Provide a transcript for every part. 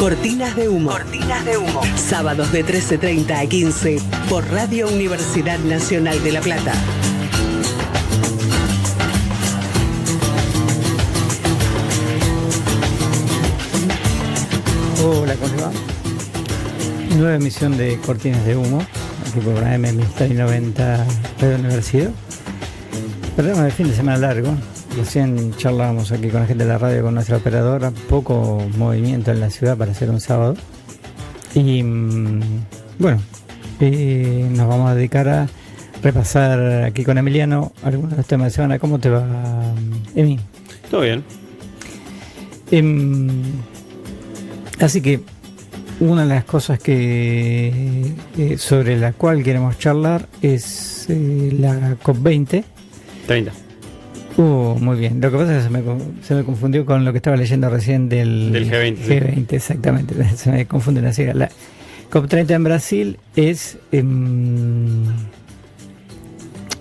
Cortinas de humo. Cortinas de humo. Sábados de 13:30 a 15 por Radio Universidad Nacional de La Plata. Hola, ¿cómo les va? Nueva emisión de Cortinas de Humo, aquí por AM 1090 Radio Universidad. Programa de fin de semana largo. Recién charlábamos aquí con la gente de la radio, con nuestra operadora. Poco movimiento en la ciudad para hacer un sábado. Y bueno, nos vamos a dedicar a repasar aquí con Emiliano algunos de los temas de semana. ¿Cómo te va, Emi? Todo bien. Así que una de las cosas que sobre la cual queremos charlar es la COP20. 30. Muy bien. Lo que pasa es que se me confundió con lo que estaba leyendo recién del G20. G20, sí. Exactamente. Se me confunden así. La COP30 en Brasil es un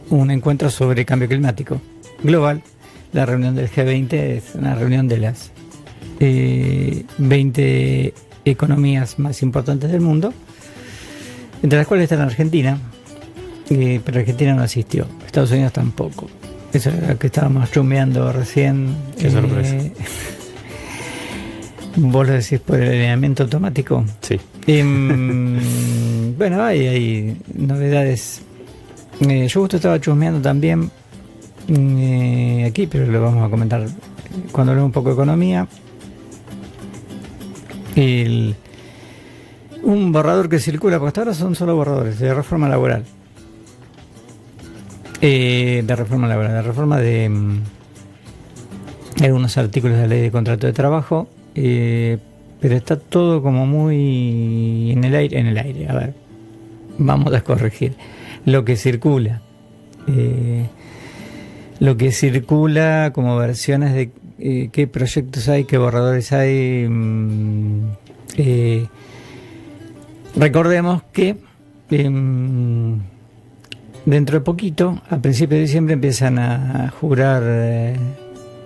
encuentro sobre cambio climático global. La reunión del G20 es una reunión de las 20 economías más importantes del mundo, entre las cuales está Argentina, pero Argentina no asistió, Estados Unidos tampoco. Eso es lo que estábamos chumbeando recién. Qué sorpresa. ¿Vos lo decís por el alineamiento automático? Sí. Bueno, hay novedades. Yo justo estaba chusmeando también aquí, pero lo vamos a comentar cuando hablemos un poco de economía. Un borrador que circula, porque hasta ahora son solo borradores de reforma laboral. De reforma de algunos artículos de la ley de contrato de trabajo, pero está todo como muy en el aire. A ver, vamos a corregir lo que circula. Lo que circula como versiones de qué proyectos hay, qué borradores hay. Recordemos que dentro de poquito, a principios de diciembre, empiezan a jurar,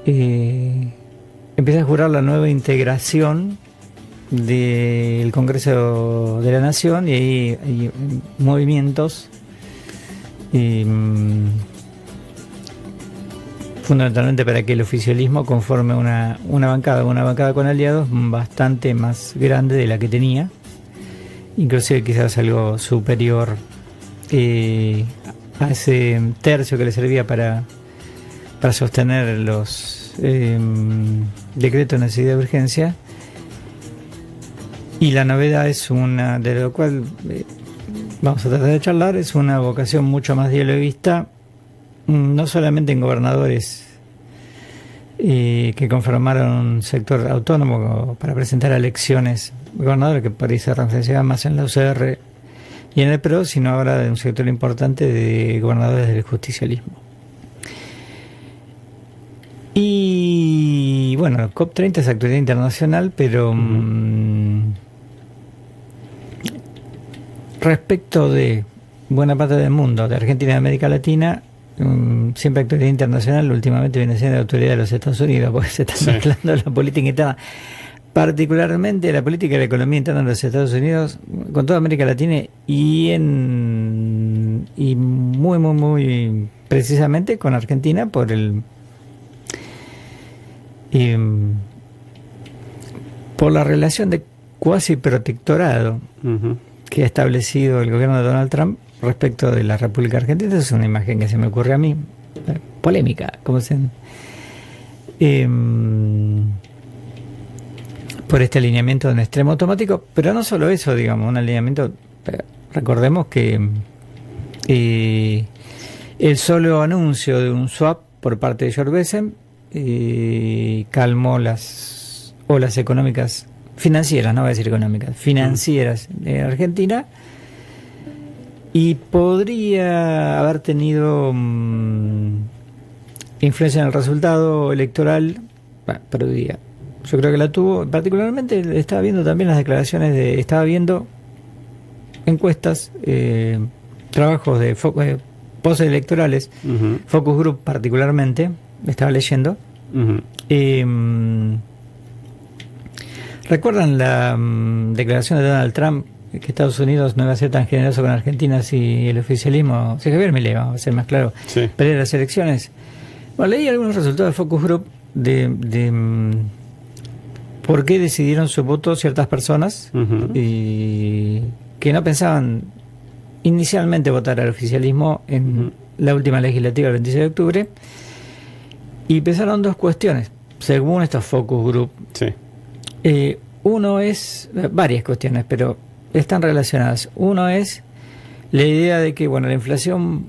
empieza a jurar la nueva integración del Congreso de la Nación, y ahí hay movimientos fundamentalmente para que el oficialismo conforme una bancada con aliados bastante más grande de la que tenía, inclusive quizás algo superior a ese tercio que le servía para sostener los decretos de necesidad de urgencia. Y la novedad es una, de lo cual vamos a tratar de charlar, es una vocación mucho más dialoguista, no solamente en gobernadores que conformaron un sector autónomo para presentar elecciones, gobernadores que por ahí se referenciaban más en la UCR y en el PRO, sino ahora de un sector importante de gobernadores del justicialismo. Y bueno, COP30 es actualidad internacional, pero respecto de buena parte del mundo, de Argentina y América Latina, siempre actualidad internacional últimamente viene siendo la autoridad de los Estados Unidos, porque se está mezclando la política interna, particularmente la política y la economía interna de los Estados Unidos con toda América Latina y muy precisamente con Argentina por la relación de cuasi protectorado que ha establecido el gobierno de Donald Trump respecto de la República Argentina. Es una imagen que se me ocurre a mí, polémica, como se por este alineamiento de un extremo automático, pero no solo eso, digamos, un alineamiento. Recordemos que el solo anuncio de un swap por parte de George Bessent calmó las olas económicas, financieras, no voy a decir económicas, financieras de Argentina, y podría haber tenido influencia en el resultado electoral, pero yo creo que la tuvo. Particularmente estaba viendo también las declaraciones estaba viendo encuestas, trabajos de postelectorales, Focus Group particularmente, estaba leyendo, ¿Recuerdan la declaración de Donald Trump que Estados Unidos no iba a ser tan generoso con Argentina si el oficialismo, si Javier Milei, vamos a ser más claro, Sí. perdiera las elecciones? Bueno, leí algunos resultados del Focus Group de por qué decidieron su voto ciertas personas Ujú. y que no pensaban inicialmente votar al oficialismo en Ujú. la última legislativa del 26 de octubre, y pensaron dos cuestiones, según estos Focus Group. Sí. Uno es, varias cuestiones, pero están relacionadas. Uno es la idea de que, bueno, la inflación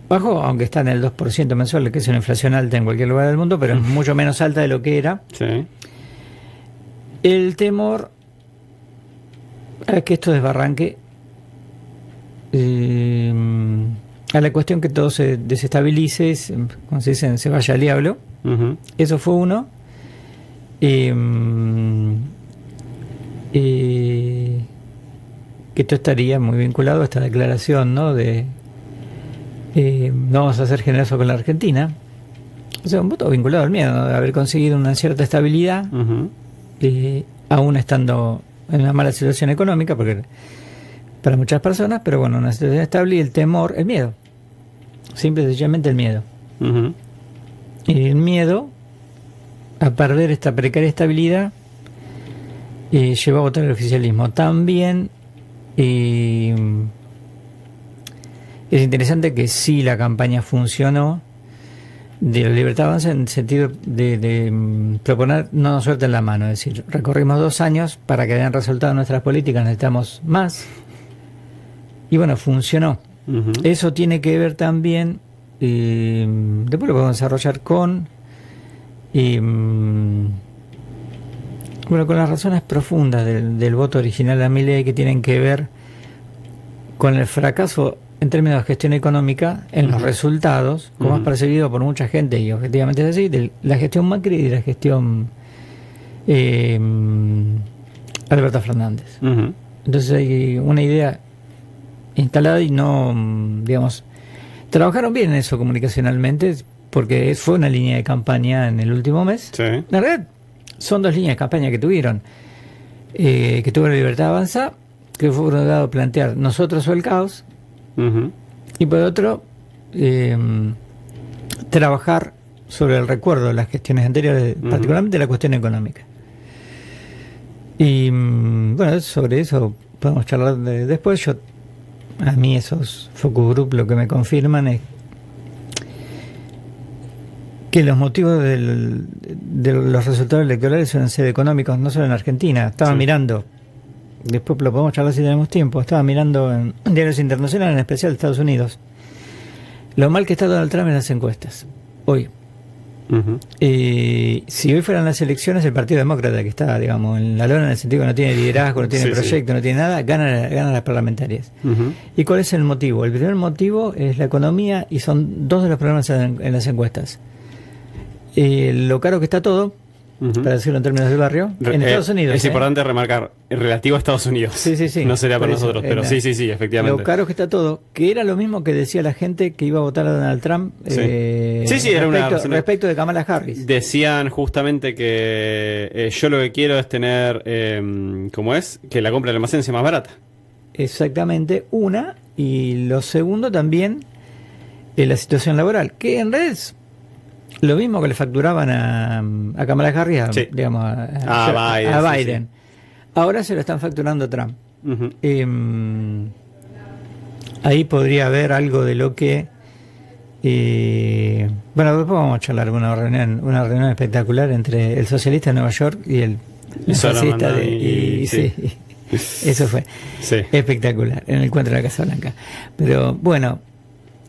bajó, aunque está en el 2% mensual, que es una inflación alta en cualquier lugar del mundo, pero es mucho menos alta de lo que era. Sí. El temor a que esto desbarranque, a la cuestión que todo se desestabilice, como se dice, se vaya al diablo. Ujú. Eso fue uno. Que esto estaría muy vinculado a esta declaración, ¿no? De no vamos a ser generosos con la Argentina. O sea, un voto vinculado al miedo, ¿no? De haber conseguido una cierta estabilidad, Ujú. aún estando en una mala situación económica, porque para muchas personas, pero bueno, una situación estable, y el temor, el miedo. Simple y sencillamente el miedo. Ujú. Y el miedo a perder esta precaria estabilidad llevó a votar el oficialismo. También es interesante que sí la campaña funcionó de la Libertad Avanza en el sentido de proponer no nos suelten la mano, es decir, recorrimos 2 años para que den resultado nuestras políticas, necesitamos más, y bueno, funcionó. Ujú. Eso tiene que ver también, después lo podemos desarrollar con bueno, con las razones profundas del voto original a Milei, que tienen que ver con el fracaso en términos de gestión económica en los resultados, como es percibido por mucha gente, y objetivamente es así, de la gestión Macri y de la gestión Alberto Fernández. Ujú. Entonces hay una idea instalada y no, digamos, trabajaron bien en eso comunicacionalmente, porque fue una línea de campaña en el último mes. Sí. La verdad, son 2 líneas de campaña que tuvieron, que tuvo la Libertad Avanza, que fue por un lado plantear nosotros o el caos, Ujú. y por otro, trabajar sobre el recuerdo de las gestiones anteriores, particularmente la cuestión económica. Y bueno, sobre eso podemos charlar después. A mí esos focus group lo que me confirman es que los motivos de los resultados electorales suelen ser económicos, no solo en Argentina. Estaba mirando, después lo podemos charlar si tenemos tiempo, estaba mirando en diarios internacionales, en especial de Estados Unidos, lo mal que está Donald Trump en las encuestas hoy. Ujú. Si hoy fueran las elecciones, el Partido Demócrata, que está, digamos, en la lona, en el sentido que no tiene liderazgo, no tiene Sí, proyecto, no tiene nada, gana las parlamentarias. Ujú. ¿Y cuál es el motivo? El primer motivo es la economía, y son 2 de los problemas en las encuestas. Lo caro que está todo, Ujú. para decirlo en términos del barrio, en Estados Unidos. Es importante remarcar, relativo a Estados Unidos. Sí, sí, sí. No sería Por para eso, nosotros, pero sí, efectivamente. Lo caro que está todo, que era lo mismo que decía la gente que iba a votar a Donald Trump Sí. Sí, era respecto de Kamala Harris. Decían justamente que yo lo que quiero es tener, ¿cómo es? Que la compra del almacén sea más barata. Exactamente, una. Y lo segundo también, la situación laboral, que en realidad es lo mismo que le facturaban a Kamala Harris, Sí. digamos, A Biden, a sí, Biden. Ahora se lo están facturando a Trump. Ujú. Ahí podría haber algo de lo que bueno, después vamos a charlar una reunión espectacular entre el socialista de Nueva York y el fascista Solomon, sí. Eso fue Sí. espectacular en el encuentro de la Casa Blanca. Pero bueno,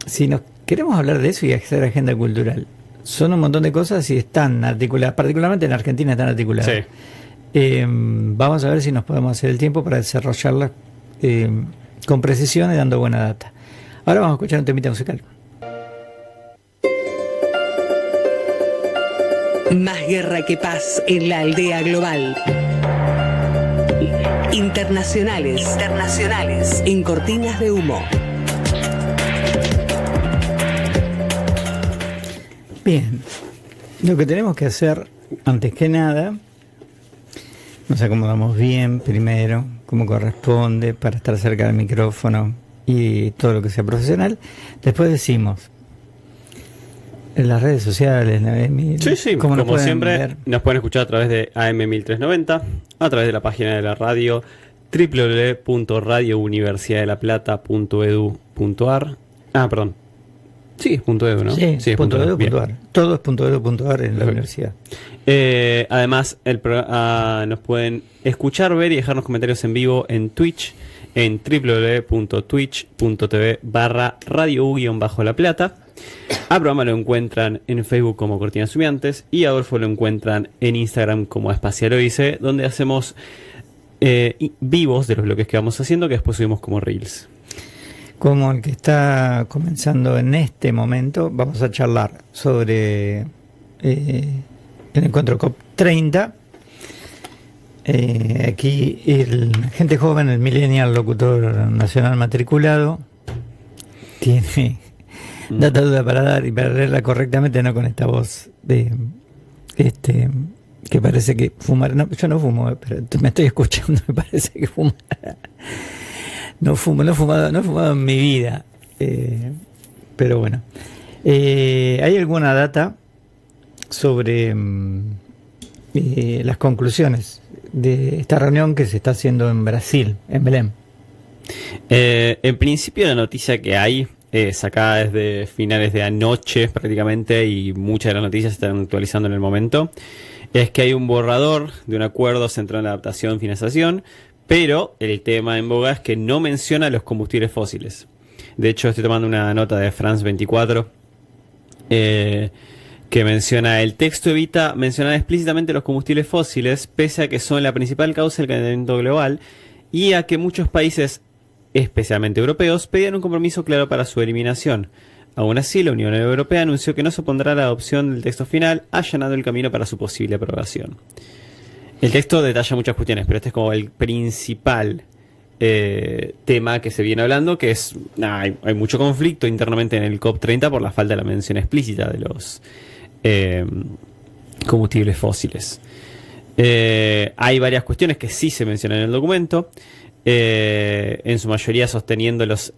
si nos queremos hablar de eso y hacer agenda cultural, son un montón de cosas y están articuladas, particularmente en Argentina están articuladas. Sí. Vamos a ver si nos podemos hacer el tiempo para desarrollarlas con precisión y dando buena data. Ahora vamos a escuchar un temita musical. Más guerra que paz en la aldea global. Internacionales en cortinas de humo. Bien, lo que tenemos que hacer antes que nada nos acomodamos bien primero, como corresponde, para estar cerca del micrófono y todo lo que sea profesional. Después decimos en las redes sociales, sí, como siempre, ver. Nos pueden escuchar a través de AM1390, a través de la página de la radio www.radiouniversidadelaplata.edu.ar. Perdón. Sí, es .edu, ¿no? Sí, es .edu.ar. Todo es .edu.ar en la universidad. Además, nos pueden escuchar, ver y dejarnos comentarios en vivo en Twitch, en www.twitch.tv/radio-la plata. A programa lo encuentran en Facebook como Cortinas Humeantes y a Adolfo lo encuentran en Instagram como Espacialoice, donde hacemos vivos de los bloques que vamos haciendo, que después subimos como Reels. Como el que está comenzando en este momento, vamos a charlar sobre el encuentro COP30. Aquí el gente joven, el millennial locutor nacional matriculado, tiene data duda para dar y para leerla correctamente, no con esta voz de que parece que fumar. No, yo no fumo, pero me estoy escuchando, me parece que fumar. No he fumado en mi vida. Pero bueno. ¿Hay alguna data sobre las conclusiones de esta reunión que se está haciendo en Brasil, en Belém? En principio la noticia que hay, sacada desde finales de anoche prácticamente, y muchas de las noticias se están actualizando en el momento, es que hay un borrador de un acuerdo centrado en la adaptación y financiación. Pero el tema en boga es que no menciona los combustibles fósiles. De hecho, estoy tomando una nota de France 24 que menciona: el texto evita mencionar explícitamente los combustibles fósiles, pese a que son la principal causa del calentamiento global y a que muchos países, especialmente europeos, pedían un compromiso claro para su eliminación. Aún así, la Unión Europea anunció que no se opondrá a la adopción del texto final, allanando el camino para su posible aprobación. El texto detalla muchas cuestiones, pero este es como el principal tema que se viene hablando, que es, hay mucho conflicto internamente en el COP30 por la falta de la mención explícita de los combustibles fósiles. Hay varias cuestiones que sí se mencionan en el documento, en su mayoría sosteniendo los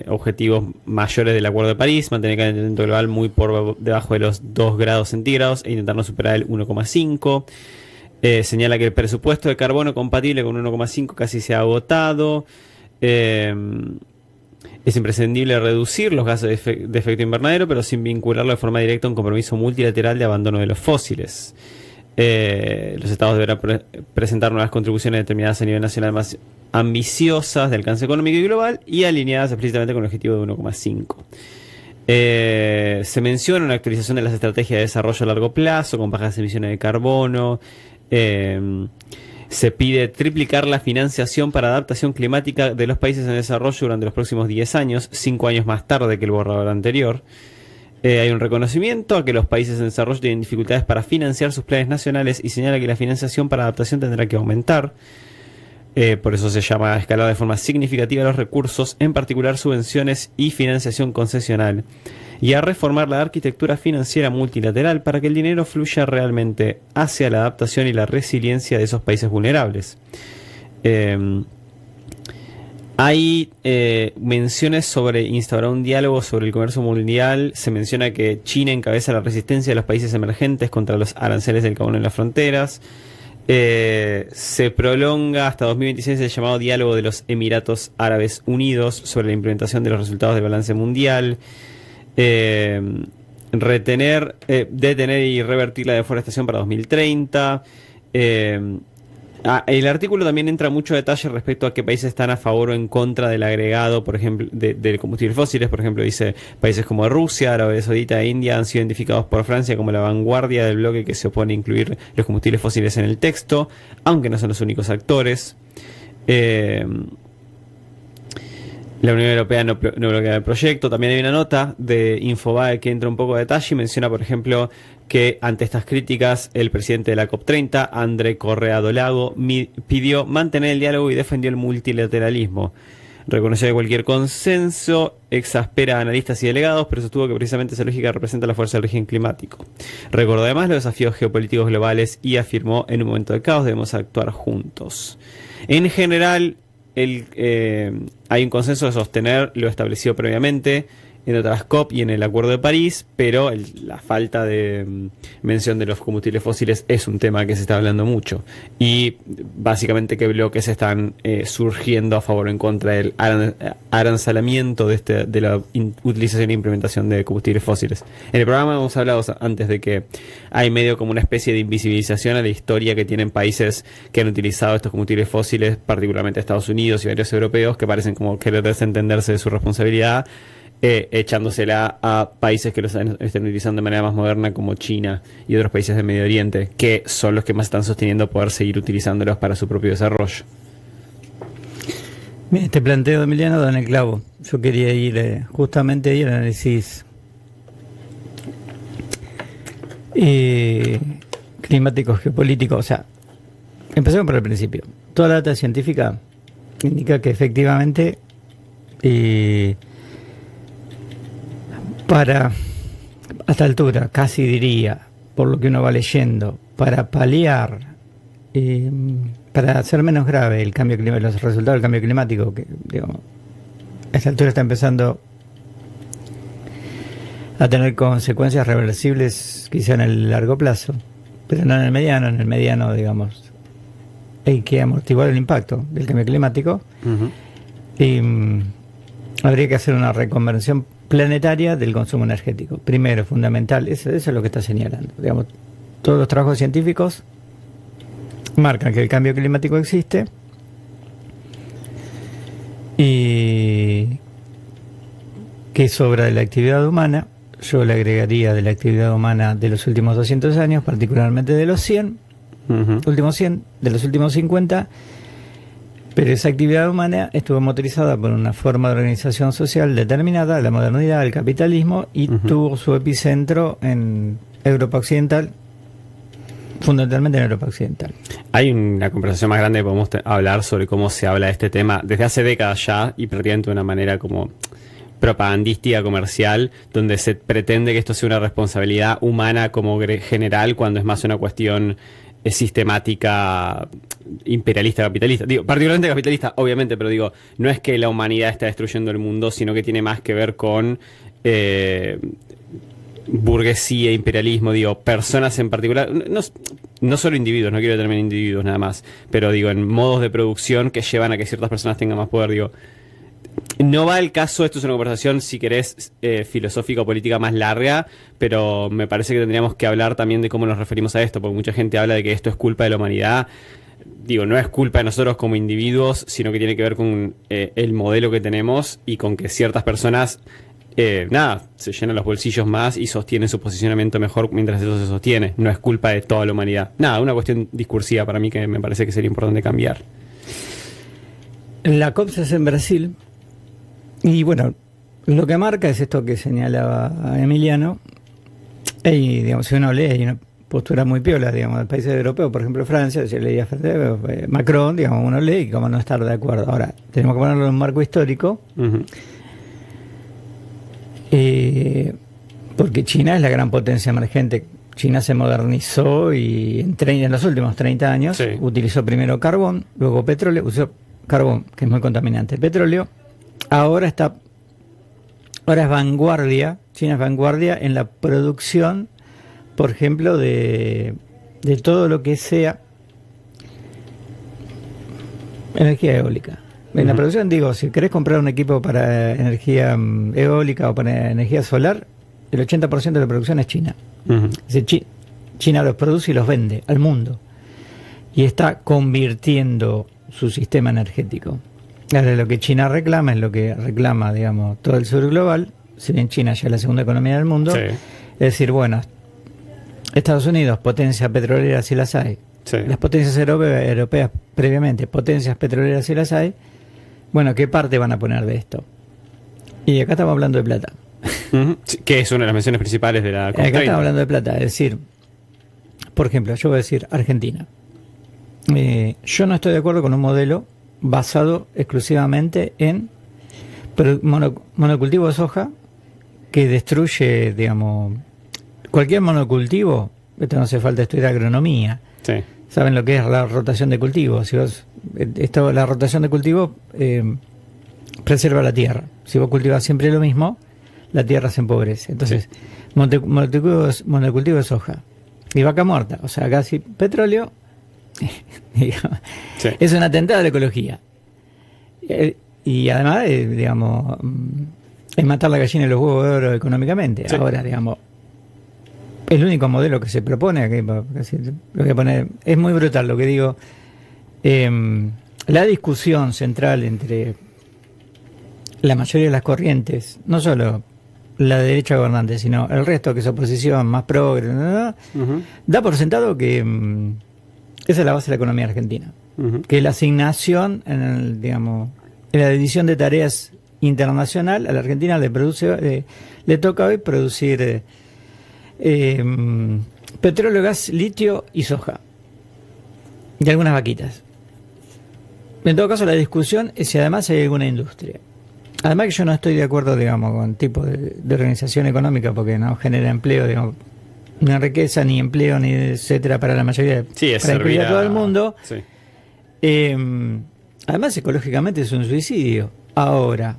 objetivos mayores del Acuerdo de París, mantener el calentamiento global muy por debajo de los 2 grados centígrados e intentar no superar el 1,5. Señala que el presupuesto de carbono compatible con 1,5 casi se ha agotado. Es imprescindible reducir los gases de efecto invernadero, pero sin vincularlo de forma directa a un compromiso multilateral de abandono de los fósiles. Los estados deberán presentar nuevas contribuciones determinadas a nivel nacional más ambiciosas de alcance económico y global y alineadas explícitamente con el objetivo de 1,5. Se menciona una actualización de las estrategias de desarrollo a largo plazo con bajas emisiones de carbono. Se pide triplicar la financiación para adaptación climática de los países en desarrollo durante los próximos 10 años, 5 años más tarde que el borrador anterior. Hay un reconocimiento a que los países en desarrollo tienen dificultades para financiar sus planes nacionales y señala que la financiación para adaptación tendrá que aumentar. Por eso se llama a escalar de forma significativa los recursos, en particular subvenciones y financiación concesional, y a reformar la arquitectura financiera multilateral para que el dinero fluya realmente hacia la adaptación y la resiliencia de esos países vulnerables. Hay menciones sobre instaurar un diálogo sobre el comercio mundial. Se menciona que China encabeza la resistencia de los países emergentes contra los aranceles del carbono en las fronteras. Se prolonga hasta 2026 el llamado diálogo de los Emiratos Árabes Unidos sobre la implementación de los resultados del balance mundial. Detener y revertir la deforestación para 2030. El artículo también entra mucho detalle respecto a qué países están a favor o en contra del agregado, por ejemplo, de combustibles fósiles. Por ejemplo, dice países como Rusia, Arabia Saudita e India han sido identificados por Francia como la vanguardia del bloque que se opone a incluir los combustibles fósiles en el texto, aunque no son los únicos actores. La Unión Europea no bloquea el proyecto. También hay una nota de Infobae que entra un poco de detalle y menciona, por ejemplo, que ante estas críticas el presidente de la COP30, André Correa do Lago, pidió mantener el diálogo y defendió el multilateralismo. Reconoció que cualquier consenso exaspera a analistas y delegados, pero sostuvo que precisamente esa lógica representa la fuerza del régimen climático. Recordó además los desafíos geopolíticos globales y afirmó: en un momento de caos debemos actuar juntos. En general, hay un consenso de sostener lo establecido previamente en otras COP y en el Acuerdo de París, pero la falta de mención de los combustibles fósiles es un tema que se está hablando mucho. Y básicamente qué bloques están surgiendo a favor o en contra del arancelamiento de la utilización e implementación de combustibles fósiles. En el programa hemos hablado antes de que hay medio como una especie de invisibilización a la historia que tienen países que han utilizado estos combustibles fósiles, particularmente Estados Unidos y varios europeos, que parecen como querer desentenderse de su responsabilidad, echándosela a países que los están utilizando de manera más moderna, como China y otros países del Medio Oriente, que son los que más están sosteniendo poder seguir utilizándolos para su propio desarrollo. Este planteo de Emiliano da en el clavo. Yo quería ir justamente ahí al análisis climático, geopolítico. O sea, empecemos por el principio. Toda la data científica indica que efectivamente para, a esta altura, casi diría, por lo que uno va leyendo, para paliar, para hacer menos grave el cambio climático, los resultados del cambio climático, que digamos, a esta altura está empezando a tener consecuencias reversibles quizá en el largo plazo, pero no en el mediano. En el mediano, digamos, hay que amortiguar el impacto del cambio climático. Y habría que hacer una reconversión planetaria del consumo energético. Primero, fundamental, eso es lo que está señalando. Digamos, todos los trabajos científicos marcan que el cambio climático existe y que es obra de la actividad humana. Yo le agregaría de la actividad humana de los últimos 200 años, particularmente de los 100, últimos 100, de los últimos 50. Pero esa actividad humana estuvo motorizada por una forma de organización social determinada, la modernidad, el capitalismo, y tuvo su epicentro en Europa Occidental, fundamentalmente en Europa Occidental. Hay una conversación más grande que podemos hablar sobre cómo se habla de este tema desde hace décadas ya, y prácticamente de una manera como propagandística, comercial, donde se pretende que esto sea una responsabilidad humana como general, cuando es más una cuestión sistemática, imperialista, capitalista. Digo, particularmente capitalista, obviamente, pero digo, no es que la humanidad está destruyendo el mundo, sino que tiene más que ver con burguesía, imperialismo, digo, personas en particular, no solo individuos, no quiero determinar individuos nada más, pero digo, en modos de producción que llevan a que ciertas personas tengan más poder, digo. No va el caso, esto es una conversación, si querés, filosófica o política más larga, pero me parece que tendríamos que hablar también de cómo nos referimos a esto, porque mucha gente habla de que esto es culpa de la humanidad. Digo, no es culpa de nosotros como individuos, sino que tiene que ver con el modelo que tenemos y con que ciertas personas, se llenan los bolsillos más y sostienen su posicionamiento mejor mientras eso se sostiene. No es culpa de toda la humanidad. Una cuestión discursiva para mí que me parece que sería importante cambiar. La COP se hace en Brasil. Y bueno, lo que marca es esto que señalaba Emiliano. Y, digamos, si uno lee, hay una postura muy piola, digamos, de países europeos, por ejemplo Francia, yo leía Macron, digamos, uno lee y cómo no estar de acuerdo. Ahora, tenemos que ponerlo en un marco histórico, porque China es la gran potencia emergente. China se modernizó y en los últimos 30 años utilizó primero carbón, luego petróleo, usó carbón, que es muy contaminante, petróleo. Ahora es vanguardia, China es vanguardia en la producción, por ejemplo, de todo lo que sea energía eólica. En la producción, digo, si querés comprar un equipo para energía eólica o para energía solar, el 80% de la producción es China. Es decir, China los produce y los vende al mundo. Y está convirtiendo su sistema energético. Ahora, lo que China reclama es lo que reclama, digamos, todo el sur global, si bien China ya es la segunda economía del mundo. Es decir, bueno, Estados Unidos, potencia petrolera si las hay, las potencias europeas previamente, potencias petroleras si las hay, bueno, ¿qué parte van a poner de esto? Y acá estamos hablando de plata. Que es una de las menciones principales de la COP30. Acá estamos hablando de plata, es decir, por ejemplo, yo voy a decir Argentina. Yo no estoy de acuerdo con un modelo basado exclusivamente en monocultivo de soja que destruye, digamos, cualquier monocultivo. Esto no hace falta estudiar agronomía. Sí. Saben lo que es la rotación de cultivos. La rotación de cultivos preserva la tierra. Si vos cultivas siempre lo mismo, la tierra se empobrece. Entonces, monocultivo de soja y vaca muerta, o sea, casi petróleo, digamos, Sí. es un atentado a la ecología. Y además, digamos, es matar la gallina y los huevos de oro económicamente. Sí. Ahora, digamos, el único modelo que se propone, aquí, lo voy a poner, es muy brutal lo que digo. La discusión central entre la mayoría de las corrientes, no solo la derecha gobernante, sino el resto que es oposición, más progre, Ujú. da por sentado que esa es la base de la economía argentina. Ujú. Que la asignación, en la división de tareas internacional, a la Argentina le toca hoy producir petróleo, gas, litio y soja. Y algunas vaquitas. En todo caso, la discusión es si además hay alguna industria. Además que yo no estoy de acuerdo, digamos, con tipo de organización económica porque no genera empleo, digamos, ni riqueza, ni empleo, ni etcétera para la mayoría, Sí, es para incluir a servir todo el mundo. Sí. Además, ecológicamente es un suicidio. Ahora,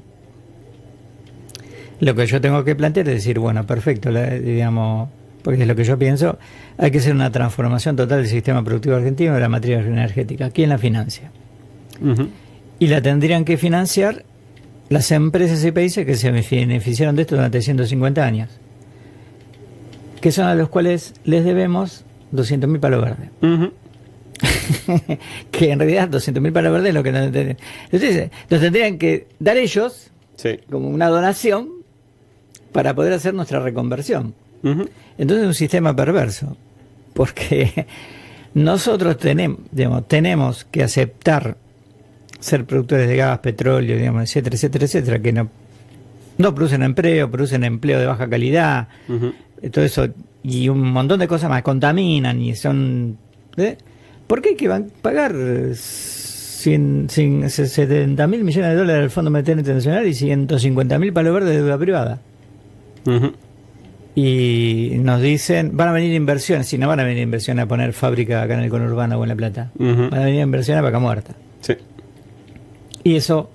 lo que yo tengo que plantear es decir, bueno, perfecto, digamos, porque es lo que yo pienso, hay que hacer una transformación total del sistema productivo argentino de la materia energética. ¿Quién la financia? Ujú. Y la tendrían que financiar las empresas y países que se beneficiaron de esto durante 150 años, que son a los cuales les debemos 200.000 palos verdes. Ujú. Que en realidad 200.000 palos verdes es lo que nos entonces, los tendrían que dar ellos Sí. como una donación para poder hacer nuestra reconversión. Ujú. Entonces es un sistema perverso, porque nosotros tenemos que aceptar ser productores de gas, petróleo, digamos, etcétera, etcétera, etcétera, que no producen empleo, producen empleo de baja calidad, Ujú. todo eso, y un montón de cosas más, contaminan y son... ¿Por qué hay que pagar 70.000 millones de dólares al Fondo Monetario Internacional y 150.000 palos verdes de deuda privada? Ujú. Y nos dicen, van a venir inversiones, si no van a venir inversiones a poner fábrica acá en el conurbano o en La Plata, Ujú. van a venir inversiones a Vaca Muerta. Sí. Y eso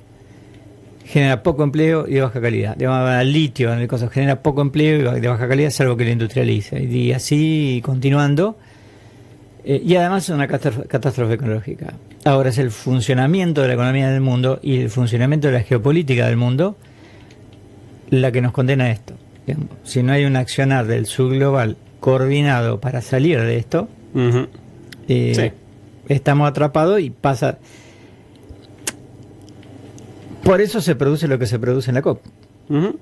genera poco empleo y de baja calidad. El litio en el caso genera poco empleo y de baja calidad, salvo que lo industrialice. Y así continuando. Y además es una catástrofe ecológica. Ahora es el funcionamiento de la economía del mundo y el funcionamiento de la geopolítica del mundo la que nos condena a esto. Digamos, si no hay un accionar del subglobal coordinado para salir de esto, Ujú. Sí. estamos atrapados y pasa... Por eso se produce lo que se produce en la COP. Ujú.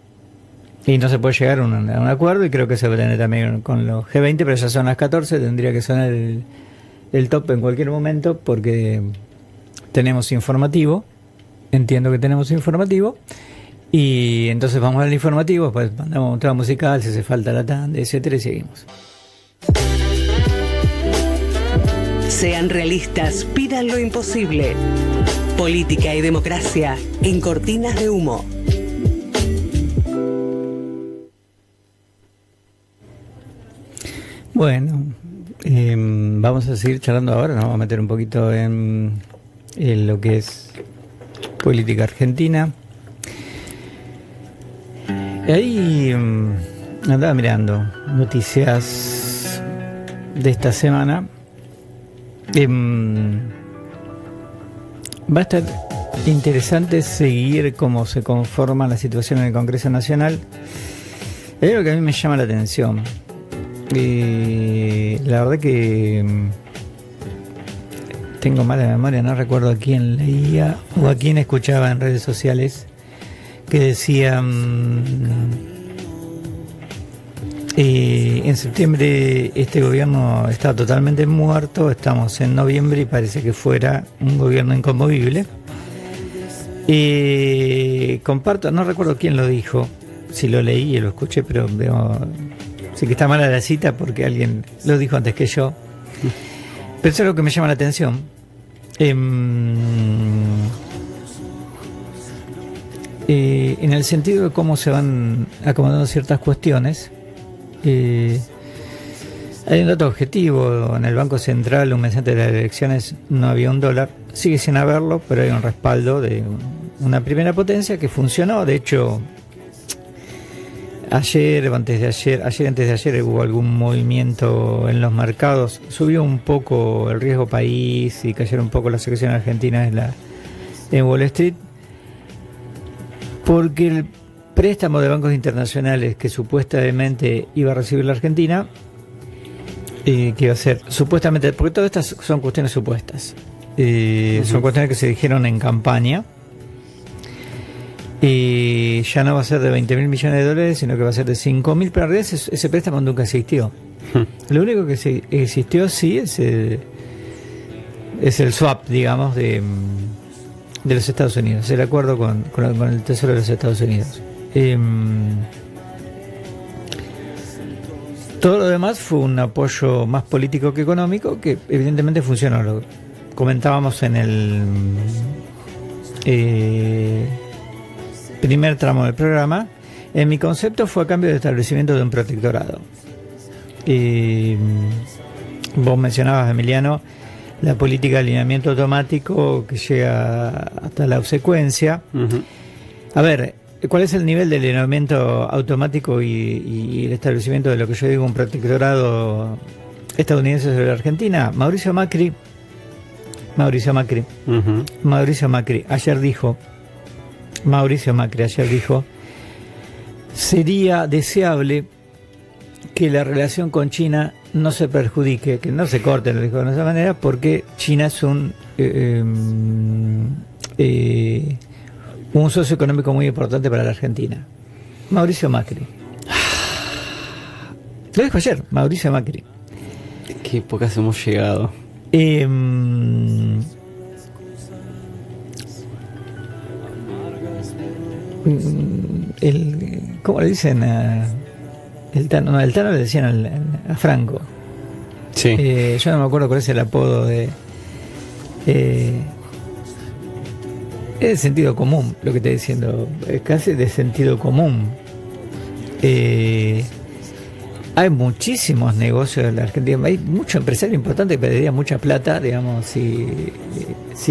Y no se puede llegar a un acuerdo, y creo que se va a tener también con los G20, pero ya son las 14, tendría que sonar el top en cualquier momento, porque tenemos informativo, entiendo que tenemos informativo, y entonces vamos al informativo, pues mandamos un tema musical, si hace falta la tanda, etcétera, y seguimos. Sean realistas, pidan lo imposible. Política y democracia en Cortinas de Humo. Bueno, vamos a seguir charlando ahora, nos vamos a meter un poquito en lo que es política argentina. Ahí andaba mirando noticias de esta semana. Va a estar interesante seguir cómo se conforma la situación en el Congreso Nacional. Hay algo que a mí me llama la atención. La verdad que tengo mala memoria, no recuerdo a quién leía o a quién escuchaba en redes sociales que decía en septiembre este gobierno está totalmente muerto, estamos en noviembre y parece que fuera un gobierno inconmovible. Comparto, no recuerdo quién lo dijo, si lo leí y lo escuché, pero sí que está mala la cita porque alguien lo dijo antes que yo. Pero eso es lo que me llama la atención. en el sentido de cómo se van acomodando ciertas cuestiones. Hay un dato objetivo: en el Banco Central, un mes antes de las elecciones, no había un dólar. Sigue sin haberlo, pero hay un respaldo de una primera potencia que funcionó. De hecho, ayer antes de ayer hubo algún movimiento en los mercados. Subió un poco el riesgo país y cayeron un poco las acciones argentinas en Wall Street, porque el préstamo de bancos internacionales que supuestamente iba a recibir la Argentina, que iba a ser supuestamente, porque todas estas son cuestiones supuestas, son cuestiones que se dijeron en campaña, y ya no va a ser de 20.000 millones de dólares, sino que va a ser de 5.000, pero en realidad ese préstamo nunca existió. Lo único que existió sí es el swap, digamos, de los Estados Unidos, el acuerdo con el Tesoro de los Estados Unidos. Todo lo demás fue un apoyo más político que económico, que evidentemente funcionó. Lo comentábamos en el primer tramo del programa. En mi concepto fue a cambio de establecimiento de un protectorado. Vos mencionabas, Emiliano, la política de alineamiento automático que llega hasta la obsecuencia. A ver, ¿cuál es el nivel de alineamiento automático y el establecimiento de lo que yo digo un protectorado estadounidense sobre la Argentina? Mauricio Macri ayer dijo, sería deseable que la relación con China no se perjudique, que no se corte, lo dijo de esa manera, porque China es un socio económico muy importante para la Argentina. Mauricio Macri. Lo dijo ayer, Mauricio Macri. Qué épocas hemos llegado. ¿Cómo le dicen el Tano? No, el Tano le decían a Franco. Sí. Yo no me acuerdo cuál es el apodo de... es de sentido común lo que estoy diciendo, es casi de sentido común. Hay muchísimos negocios en la Argentina, hay mucho empresario importante que perdería mucha plata, digamos, si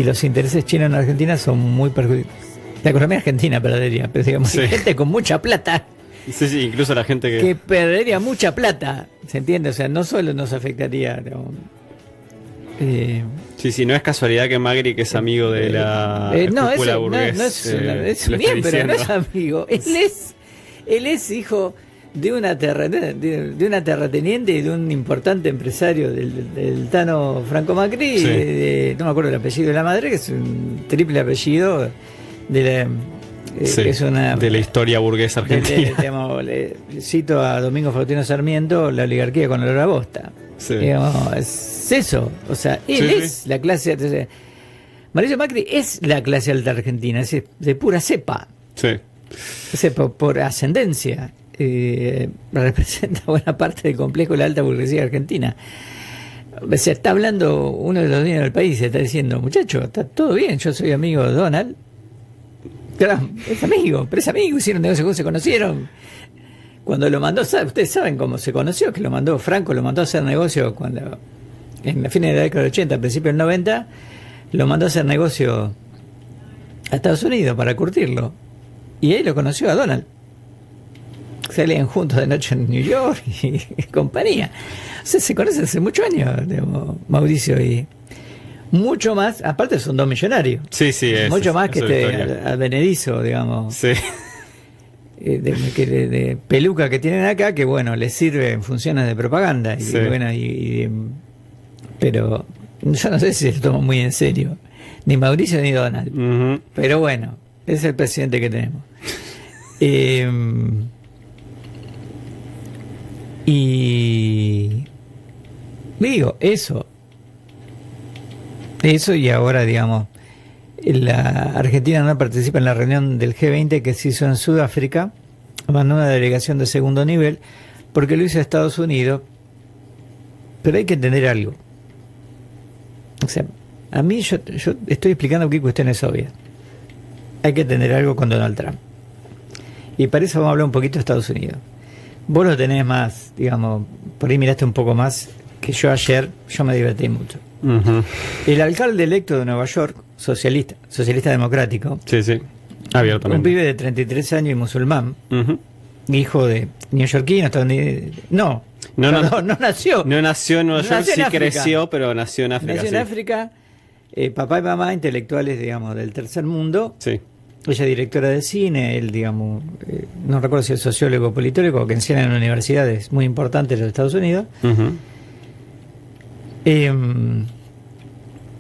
los intereses chinos en Argentina son muy perjudicados. La economía argentina perdería, pero digamos, hay gente con mucha plata. Sí, incluso la gente que perdería mucha plata, ¿se entiende? O sea, no solo nos afectaría, digamos, sí, no es casualidad que Macri, que es amigo de la escuela burgués, es bien, pero no es amigo. Él es hijo de una terrateniente y de un importante empresario del Tano Franco Macri, no me acuerdo el apellido de la madre, que es un triple apellido que es una de la historia burguesa argentina. Cito a Domingo Faustino Sarmiento, la oligarquía con olor a bosta. Digamos, es eso, o sea, él es la clase alta. Mauricio Macri es la clase alta argentina, es de pura cepa. Por ascendencia. Representa buena parte del complejo de la alta burguesía argentina. Se está hablando uno de los dueños del país, se está diciendo, muchacho, está todo bien, yo soy amigo de Donald. Claro, es amigo, hicieron negocio, se conocieron. Cuando lo mandó, ustedes saben cómo se conoció, que Franco lo mandó a hacer negocio cuando, en la fines de la década del 80, a principios del 90, lo mandó a hacer negocio a Estados Unidos para curtirlo. Y ahí lo conoció a Donald. Salían juntos de noche en New York y compañía. O sea, se conocen hace muchos años, digamos, Mauricio y... Mucho más, aparte son dos millonarios. Mucho más que advenedizo, digamos. De peluca que tienen acá, que bueno, les sirve en funciones de propaganda. Pero yo no sé si se lo tomo muy en serio. Ni Mauricio ni Donald. Pero bueno, es el presidente que tenemos. Y digo, eso y ahora, digamos, la Argentina no participa en la reunión del G20 que se hizo en Sudáfrica, mandó una delegación de segundo nivel, porque lo hizo Estados Unidos, pero hay que entender algo. O sea, a mí yo estoy explicando aquí cuestiones obvias. Hay que entender algo con Donald Trump. Y para eso vamos a hablar un poquito de Estados Unidos. Vos lo tenés más, digamos, por ahí miraste un poco más que yo ayer, yo me divertí mucho. Ujú. El alcalde electo de Nueva York, socialista democrático, Sí, sí. Abiertamente. un pibe de 33 años y musulmán, Ujú. hijo de neoyorquino, estadounidense. No nació. No nació en Nueva York, Nació en sí África. creció, pero nació en África. Nació en sí. África, papá y mamá intelectuales, digamos, del tercer mundo. Sí. Ella directora de cine, él, digamos, no recuerdo si es sociólogo o politólogo, que enseña en universidades muy importantes de los Estados Unidos. Ujú.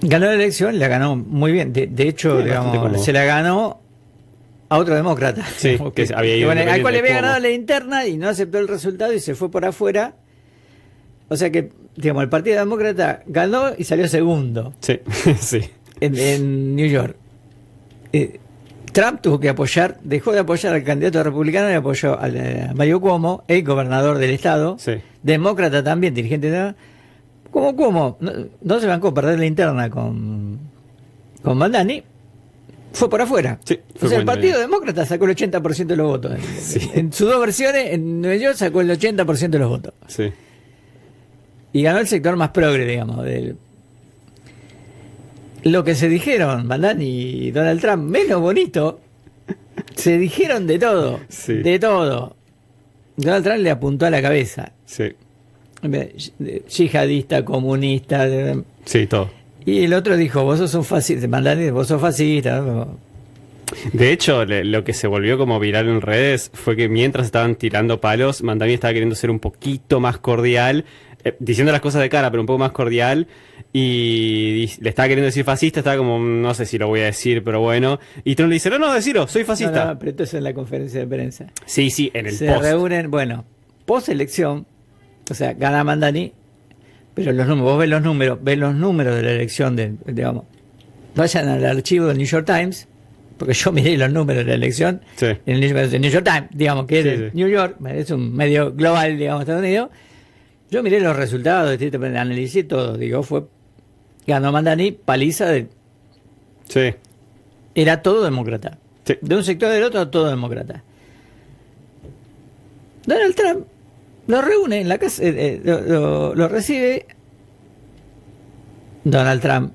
Ganó la elección, la ganó muy bien. De hecho, Sí, bastante digamos, cómodo. se la ganó a otro demócrata. Sí, que había ido bueno, al cual le había independiente, ganado Cuomo. la interna y no aceptó el resultado y se fue por afuera. O sea que, digamos, el Partido Demócrata ganó y salió segundo Sí, sí. en New York. Trump tuvo que dejó de apoyar al candidato republicano y apoyó a Mario Cuomo, el gobernador del estado, Sí. demócrata también, dirigente de... Como Cuomo no se bancó perder la interna con Mandani, fue por afuera. Sí, O fue sea, el muy Partido bien. Demócrata sacó el 80% de los votos. Sí. En sus dos versiones, en Nueva York sacó el 80% de los votos. Sí. Y ganó el sector más progre, digamos. Lo que se dijeron, Mandani y Donald Trump, menos bonito, se dijeron de todo. Sí. De todo. Donald Trump le apuntó a la cabeza. Sí. Yihadista, comunista. Sí, todo. Y el otro dijo, vos sos un fascista. Mandani, vos sos fascista. ¿No? De hecho, lo que se volvió como viral en redes fue que mientras estaban tirando palos, Mandani estaba queriendo ser un poquito más cordial, diciendo las cosas de cara, pero un poco más cordial, y le estaba queriendo decir fascista, estaba como, no sé si lo voy a decir, pero bueno. Y Trump le dice, no, decilo, soy fascista. No, pero esto es en la conferencia de prensa. Sí, sí, en el Se post. reúnen, bueno, post elección, o sea, gana Mandani, pero los números, vos ves los números de la elección, digamos, vayan al archivo del New York Times, porque yo miré los números de la elección Sí. en el New York Times, digamos, que es Sí, de sí. New York, es un medio global, digamos, Estados Unidos. Yo miré los resultados, analicé todo, digo, ganó Mandani, paliza Sí. era todo demócrata. Sí. De un sector del otro, todo demócrata. Donald Trump lo reúne en la casa, lo recibe Donald Trump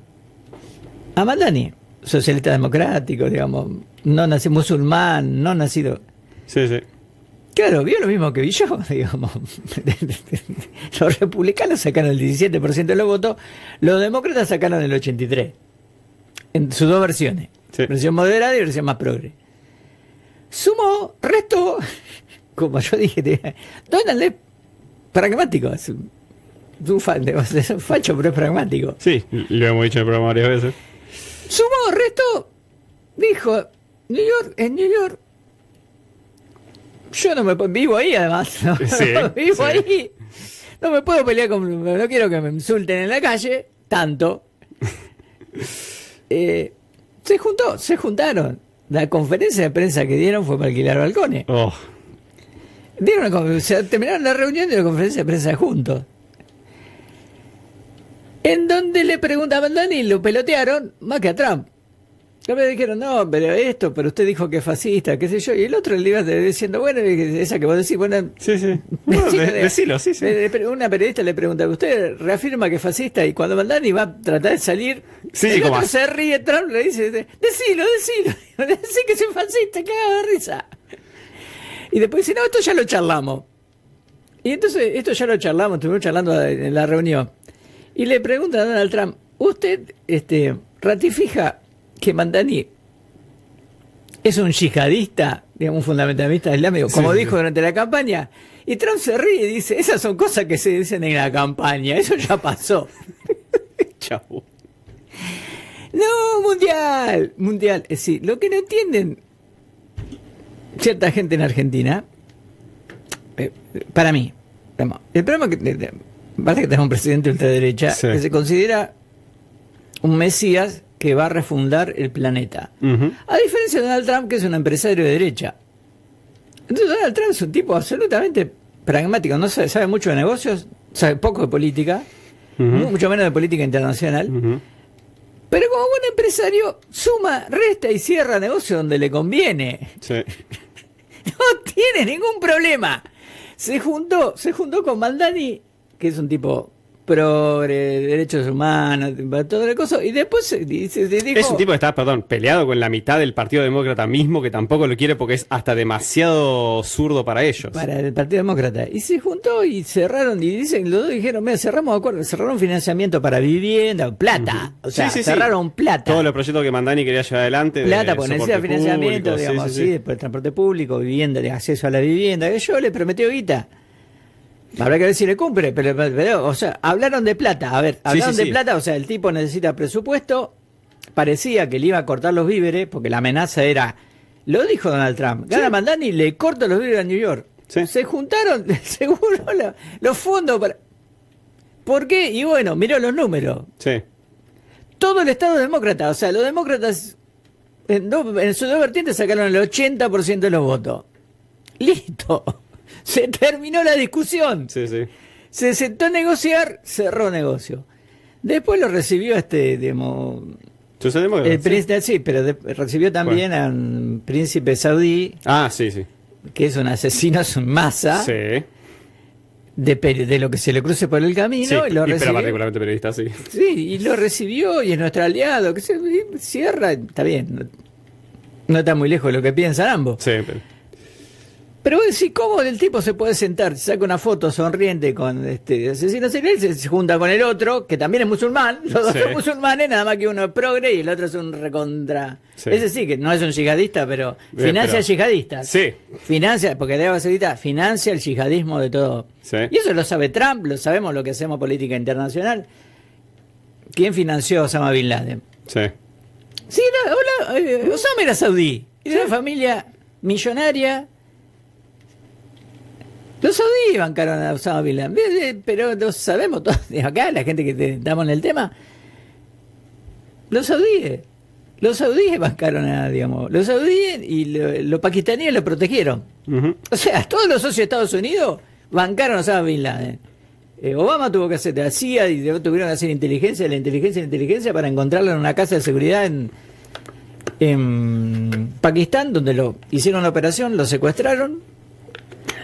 a Mandani, socialista democrático, digamos, no nacido musulmán, no nacido. Sí, sí. Claro, vio lo mismo que vi yo, digamos. Los republicanos sacaron el 17% de los votos, los demócratas sacaron el 83%. En sus dos versiones. Sí. Versión moderada y versión más progre. Sumó, restó, como yo dije, Donald es pragmático, es un facho, pero es pragmático. Sí, lo hemos dicho en el programa varias veces. Sumó, restó, dijo, en New York, yo no me vivo ahí además, ¿no? Sí, vivo sí. ahí, no me puedo pelear no quiero que me insulten en la calle, tanto. Se juntaron. La conferencia de prensa que dieron fue para alquilar balcones. Oh, Terminaron la reunión de la conferencia de prensa juntos. En donde le preguntaban a Dani, lo pelotearon más que a Trump. Le dijeron, no, pero usted dijo que es fascista, qué sé yo. Y el otro le iba diciendo, bueno, esa que vos decís, bueno. sí, sí. Bueno, decilo, sí, sí. Una periodista le pregunta, ¿usted reafirma que es fascista? Y cuando Mandani va a tratar de salir, Sí, el como otro así. se ríe, Trump le dice, decilo, decí que soy fascista, que haga de risa. Y después dice, no, esto ya lo charlamos. Y entonces, esto ya lo charlamos, estuvimos charlando en la reunión. Y le pregunta a Donald Trump, ¿usted ratifica que Mandani es un yihadista, digamos, un fundamentalista islámico, como Sí, dijo sí. durante la campaña? Y Trump se ríe y dice, esas son cosas que se dicen en la campaña, eso ya pasó. Chau. No, mundial. Es decir, lo que no entienden cierta gente en Argentina, para mí, el problema es que parece que tenemos un presidente ultraderecha Sí. que se considera un mesías que va a refundar el planeta. Ujú. A diferencia de Donald Trump, que es un empresario de derecha. Entonces Donald Trump es un tipo absolutamente pragmático, no sabe mucho de negocios, sabe poco de política, Ujú. mucho menos de política internacional. Ujú. Pero como buen empresario, suma, resta y cierra negocio donde le conviene. Sí. no tiene ningún problema. Se juntó con Maldani, que es un tipo progre, derechos humanos, toda la cosa, y después se dijo... Es un tipo que está, peleado con la mitad del Partido Demócrata mismo, que tampoco lo quiere porque es hasta demasiado zurdo para ellos. Para el Partido Demócrata. Y se juntó y cerraron, y dicen, los dos dijeron, mira, cerraron financiamiento para vivienda, plata. O sea, cerraron plata. Todos los proyectos que Mandani quería llevar adelante. Plata, porque necesita financiamiento, público, digamos, después transporte público, vivienda, de acceso a la vivienda. Que yo le prometió guita. Habrá que ver si le cumple, pero, o sea, hablaron de plata. A ver, hablaron de plata, o sea, el tipo necesita presupuesto. Parecía que le iba a cortar los víveres, porque la amenaza era, lo dijo Donald Trump, gana Mandani, le corta los víveres a New York. Sí. Se juntaron, seguro, los fondos para... ¿Por qué? Y bueno, miró los números. Sí. Todo el Estado demócrata, o sea, los demócratas en sus dos vertientes sacaron el 80% de los votos. Listo. Se terminó la discusión. Sí, sí. Se sentó a negociar, cerró negocio. Después lo recibió el príncipe, sí, pero recibió también a un príncipe saudí. Ah, sí, sí. Que es un asesino, es un masa. Sí. De lo que se le cruce por el camino. Sí, y lo recibió, pero particularmente periodista, sí. Sí, y lo recibió y es nuestro aliado. Que se cierra, está bien. No está muy lejos de lo que piensan ambos. Sí, Pero vos decís, ¿cómo el tipo se puede sentar, saca una foto sonriente con asesino serial, se junta con el otro, que también es musulmán, los dos son musulmanes, nada más que uno es progre y el otro es un recontra... Sí. Ese sí, que no es un yihadista, pero financia yihadistas. Sí. Financia, porque Arabia Saudita financia el yihadismo de todo. Sí. Y eso lo sabe Trump, lo sabemos lo que hacemos política internacional. ¿Quién financió a Osama Bin Laden? Sí. Sí, Osama era saudí, era una familia millonaria. Los saudíes bancaron a Osama Bin Laden, pero lo sabemos todos, acá la gente que estamos en el tema, los saudíes bancaron a, digamos, los saudíes y los pakistaníes lo protegieron. O sea, todos los socios de Estados Unidos bancaron a Osama Bin Laden. Obama tuvo que hacer la CIA y tuvieron que hacer inteligencia para encontrarlo en una casa de seguridad en Pakistán, donde lo hicieron la operación, lo secuestraron.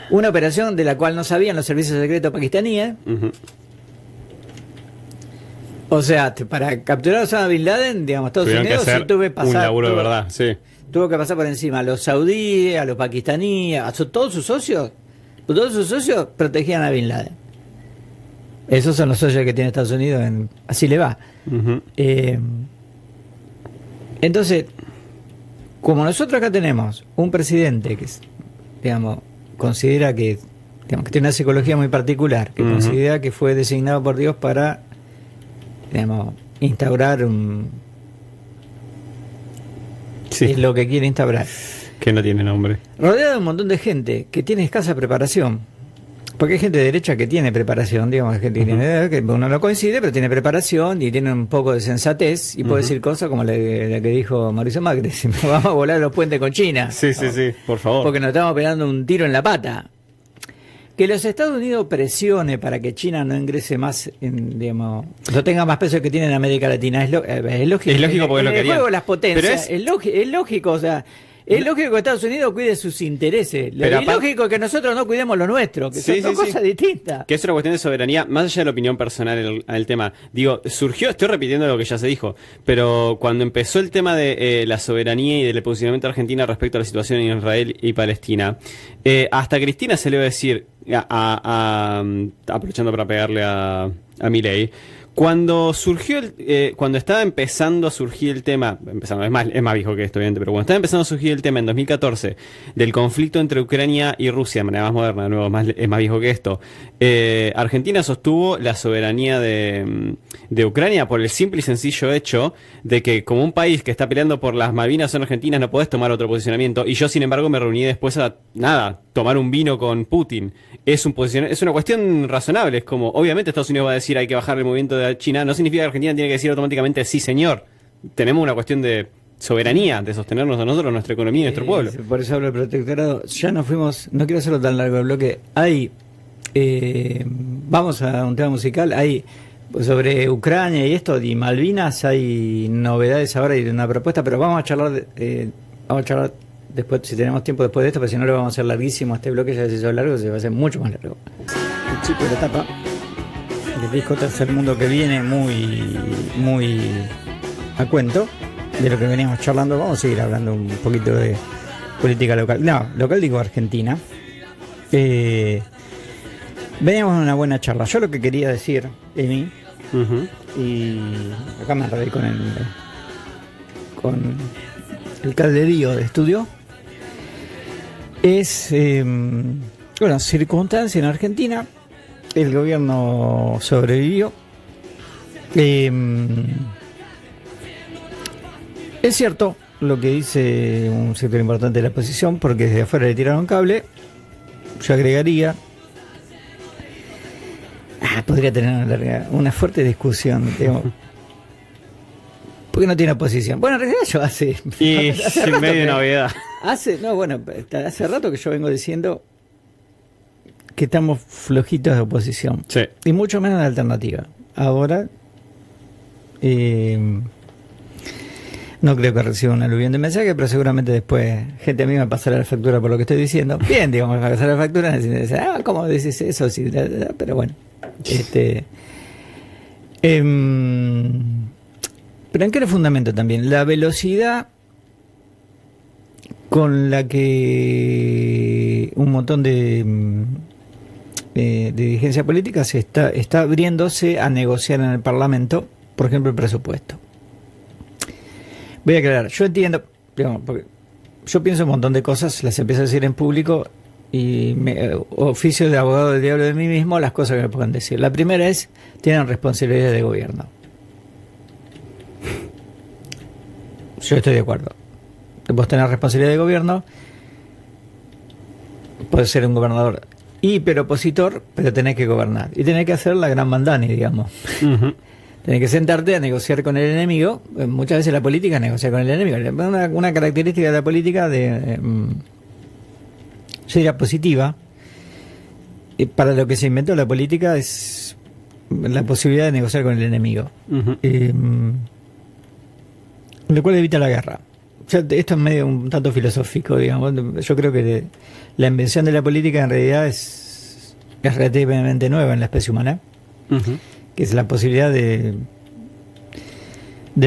Una operación de la cual no sabían los servicios secretos pakistaníes. O sea, para capturar a Osama Bin Laden, digamos, Estados Unidos tuvo que pasar un laburo de verdad, sí. Tuvo que pasar por encima a los saudíes, a los pakistaníes, a todos sus socios. Todos sus socios protegían a Bin Laden. Esos son los socios que tiene Estados Unidos, así le va. Entonces, como nosotros acá tenemos un presidente que, digamos, considera que tiene una psicología muy particular, que considera que fue designado por Dios para, digamos, instaurar es lo que quiere instaurar. Que no tiene nombre. Rodeado de un montón de gente que tiene escasa preparación. Porque hay gente de derecha que tiene preparación, digamos, gente que uno no coincide, pero tiene preparación y tiene un poco de sensatez y puede decir cosas como la que dijo Mauricio Macri, si vamos a volar los puentes con China. Sí, por favor. Porque nos estamos pegando un tiro en la pata. Que los Estados Unidos presione para que China no ingrese más, digamos, no tenga más peso que tiene en América Latina, es lógico. Es lógico porque lo querían. El juego de las potencias, es lógico, o sea... Es lógico que Estados Unidos cuide sus intereses. Es lógico que nosotros no cuidemos lo nuestro, que son dos cosas distintas. Que es una cuestión de soberanía, más allá de la opinión personal el tema. Digo, surgió, estoy repitiendo lo que ya se dijo, pero cuando empezó el tema de la soberanía y del posicionamiento de Argentina respecto a la situación en Israel y Palestina, hasta Cristina se le iba a decir, aprovechando para pegarle a Milei, cuando surgió cuando estaba empezando a surgir el tema, es más viejo que esto, obviamente, pero cuando estaba empezando a surgir el tema en 2014 del conflicto entre Ucrania y Rusia de manera más moderna, de nuevo, es más viejo que esto, Argentina sostuvo la soberanía de Ucrania por el simple y sencillo hecho de que como un país que está peleando por las Malvinas son argentinas no podés tomar otro posicionamiento, y yo sin embargo me reuní después a tomar un vino con Putin. Es una cuestión razonable, es como, obviamente Estados Unidos va a decir hay que bajar el movimiento de China, no significa que Argentina tiene que decir automáticamente sí señor. Tenemos una cuestión de soberanía, de sostenernos a nosotros, nuestra economía y nuestro pueblo. Por eso hablo del protectorado. Ya nos fuimos, no quiero hacerlo tan largo el bloque. Vamos a un tema musical, sobre Ucrania y esto, y Malvinas, hay novedades ahora y una propuesta, pero vamos a charlar después, si tenemos tiempo después de esto, porque si no lo vamos a hacer larguísimo, este bloque ya se hizo largo, se va a hacer mucho más largo. El chico de la tapa del disco Tercer Mundo, que viene muy a cuento de lo que veníamos charlando. Vamos a seguir hablando un poquito de política local. No, local digo Argentina. Veníamos en una buena charla. Yo lo que quería decir, Emi, y acá me enredé con el calderío de estudio, es, bueno, circunstancia en Argentina, el gobierno sobrevivió. Es cierto lo que dice un sector importante de la oposición, porque desde afuera le tiraron cable. Yo agregaría, podría tener una fuerte discusión, digamos, porque no tiene oposición. Bueno, en realidad yo hace en medio de Navidad. Hace rato que yo vengo diciendo que estamos flojitos de oposición. Sí. Y mucho menos de alternativa. Ahora, no creo que reciba un aluvión de mensaje, pero seguramente después gente a mí me pasará la factura por lo que estoy diciendo. Bien, digamos, me pasará la factura y decir, ¿cómo decís eso? Sí, pero bueno. Pero ¿en qué era fundamento también? La velocidad con la que un montón de dirigencia política se está abriéndose a negociar en el Parlamento, por ejemplo, el presupuesto. Voy a aclarar, yo entiendo, digamos, porque yo pienso un montón de cosas, las empiezo a decir en público y oficio de abogado del diablo de mí mismo, las cosas que me pueden decir. La primera es, tienen responsabilidades de gobierno. Yo estoy de acuerdo. Vos tenés responsabilidad de gobierno, podés ser un gobernador hiperopositor, pero tenés que gobernar. Y tenés que hacer la gran Mandani, digamos. Tenés que sentarte a negociar con el enemigo. Muchas veces la política es negociar con el enemigo. Una característica de la política sería positiva. Para lo que se inventó la política es la posibilidad de negociar con el enemigo. Lo cual evita la guerra. O sea, esto es medio un tanto filosófico, digamos. Yo creo que la invención de la política en realidad es relativamente nueva en la especie humana, que es la posibilidad de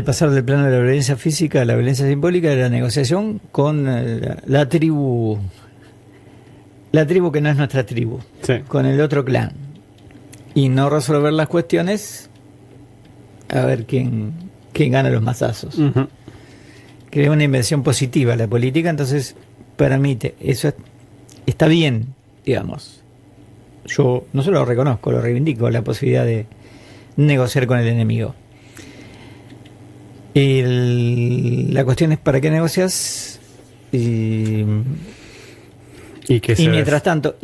pasar del plano de la violencia física a la violencia simbólica, de la negociación con la tribu que no es nuestra tribu, sí, con el otro clan, y no resolver las cuestiones a ver quién gana los mazazos. Creo una invención positiva la política, entonces permite, eso está bien, digamos. Yo no solo lo reconozco, lo reivindico, la posibilidad de negociar con el enemigo. La cuestión es para qué negocias y mientras tanto,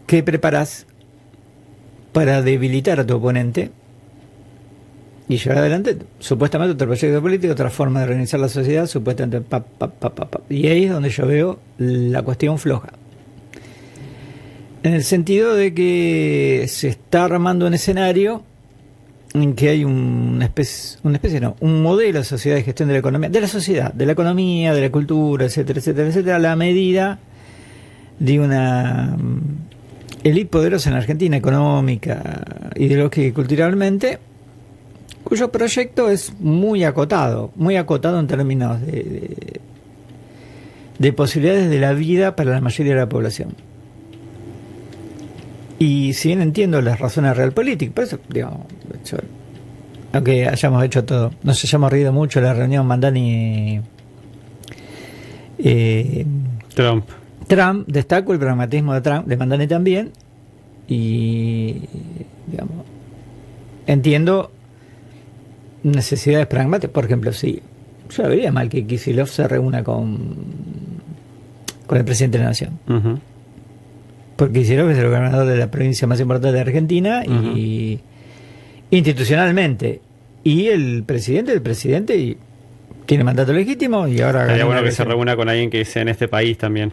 ¿qué preparas para debilitar a tu oponente y llevar adelante supuestamente otro proyecto político, otra forma de organizar la sociedad, supuestamente y ahí es donde yo veo la cuestión floja, en el sentido de que se está armando un escenario en que hay un modelo de sociedad de gestión de la economía, de la sociedad, de la economía, de la cultura, etcétera, etcétera, etcétera, a la medida de una élite poderosa en Argentina, económica, ideológica y culturalmente, cuyo proyecto es muy acotado en términos de posibilidades de la vida para la mayoría de la población. Y si bien entiendo las razones realpolitik, por eso, digamos, aunque hayamos hecho todo, nos hayamos reído mucho de la reunión Mandani Trump, destaco el pragmatismo de Trump, de Mandani también, y digamos, entiendo necesidades pragmáticas. Por ejemplo, si yo vería mal que Kicillof se reúna con el presidente de la Nación, porque Kicillof es el gobernador de la provincia más importante de Argentina, y institucionalmente, y el presidente y tiene mandato legítimo, y ahora sería bueno que se reúna con alguien que sea en este país también.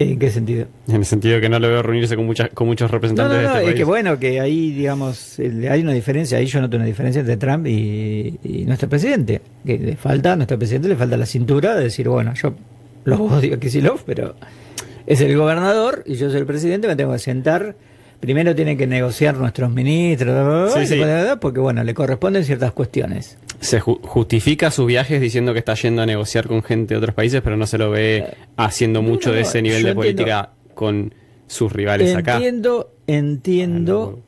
¿En qué sentido? En el sentido que no lo veo reunirse con muchos representantes de este es país. que bueno, que ahí, digamos, hay una diferencia, ahí yo noto una diferencia entre Trump y nuestro presidente, que a nuestro presidente le falta la cintura de decir, bueno, yo los odio a Kicillof, pero es el gobernador y yo soy el presidente, me tengo que sentar. Primero tienen que negociar nuestros ministros, Sí. porque bueno, le corresponden ciertas cuestiones. Se justifica sus viajes diciendo que está yendo a negociar con gente de otros países, pero no se lo ve haciendo mucho de ese nivel de política con sus rivales acá. Entiendo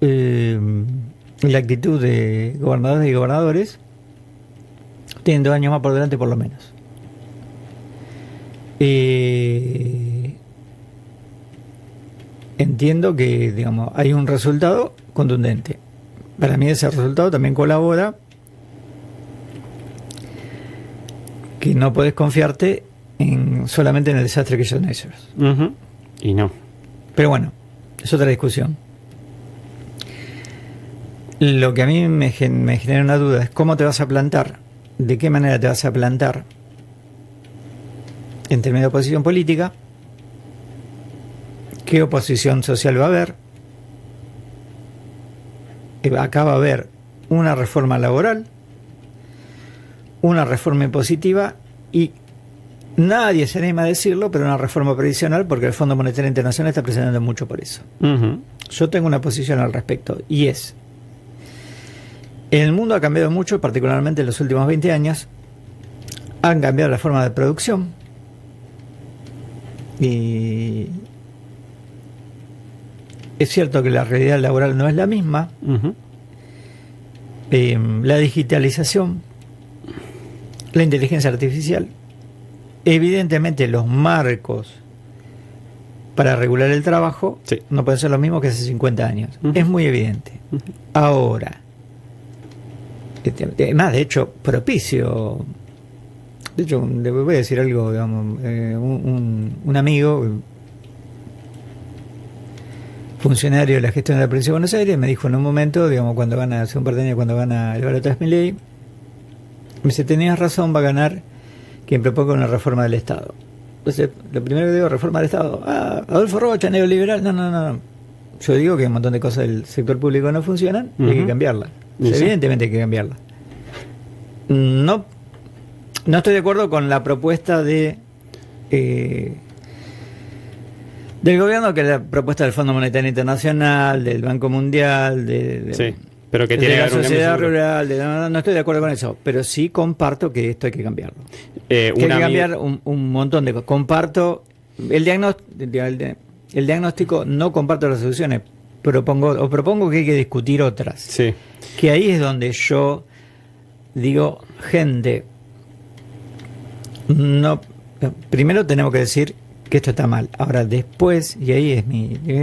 la actitud de gobernadores y gobernadores. Tienen 2 años más por delante por lo menos. Entiendo que, digamos, hay un resultado contundente. Para mí ese resultado también colabora que no podés confiarte solamente en el desastre que son ellos. Uh-huh. Y no. Pero bueno, es otra discusión. Lo que a mí me genera una duda es cómo te vas a plantar, de qué manera te vas a plantar en términos de oposición política, qué oposición social va a haber. Acá va a haber una reforma laboral, una reforma impositiva y nadie se anima a decirlo, pero una reforma previsional, porque el Fondo Monetario Internacional está presionando mucho por eso. Uh-huh. Yo tengo una posición al respecto y es: el mundo ha cambiado mucho, particularmente en los últimos 20 años. Han cambiado la forma de producción y es cierto que la realidad laboral no es la misma. Uh-huh. La digitalización, la inteligencia artificial, evidentemente los marcos para regular el trabajo sí. no pueden ser los mismos que hace 50 años. Uh-huh. Es muy evidente. Uh-huh. Ahora, además, de hecho, propicio. De hecho, le voy a decir algo, digamos, un amigo, funcionario de la gestión de la provincia de Buenos Aires, me dijo en un momento, digamos, hace un par de años, cuando gana el balotaje Milei, me dice: tenías razón, va a ganar quien proponga una reforma del Estado. Entonces, lo primero que digo, reforma del Estado, Adolfo Rocha, neoliberal, no. Yo digo que un montón de cosas del sector público no funcionan y hay que cambiarlas. Evidentemente hay que cambiarlas. No estoy de acuerdo con la propuesta del gobierno, que es la propuesta del Fondo Monetario Internacional, del Banco Mundial, sí, pero que tiene de la que haber un sociedad cambio rural. No estoy de acuerdo con eso, pero sí comparto que esto hay que cambiarlo. Hay que cambiar un montón de cosas. Comparto el diagnóstico, no comparto las soluciones. Propongo que hay que discutir otras. Sí. Que ahí es donde yo digo, gente, no. Primero tenemos que decir que esto está mal. Ahora, después, y ahí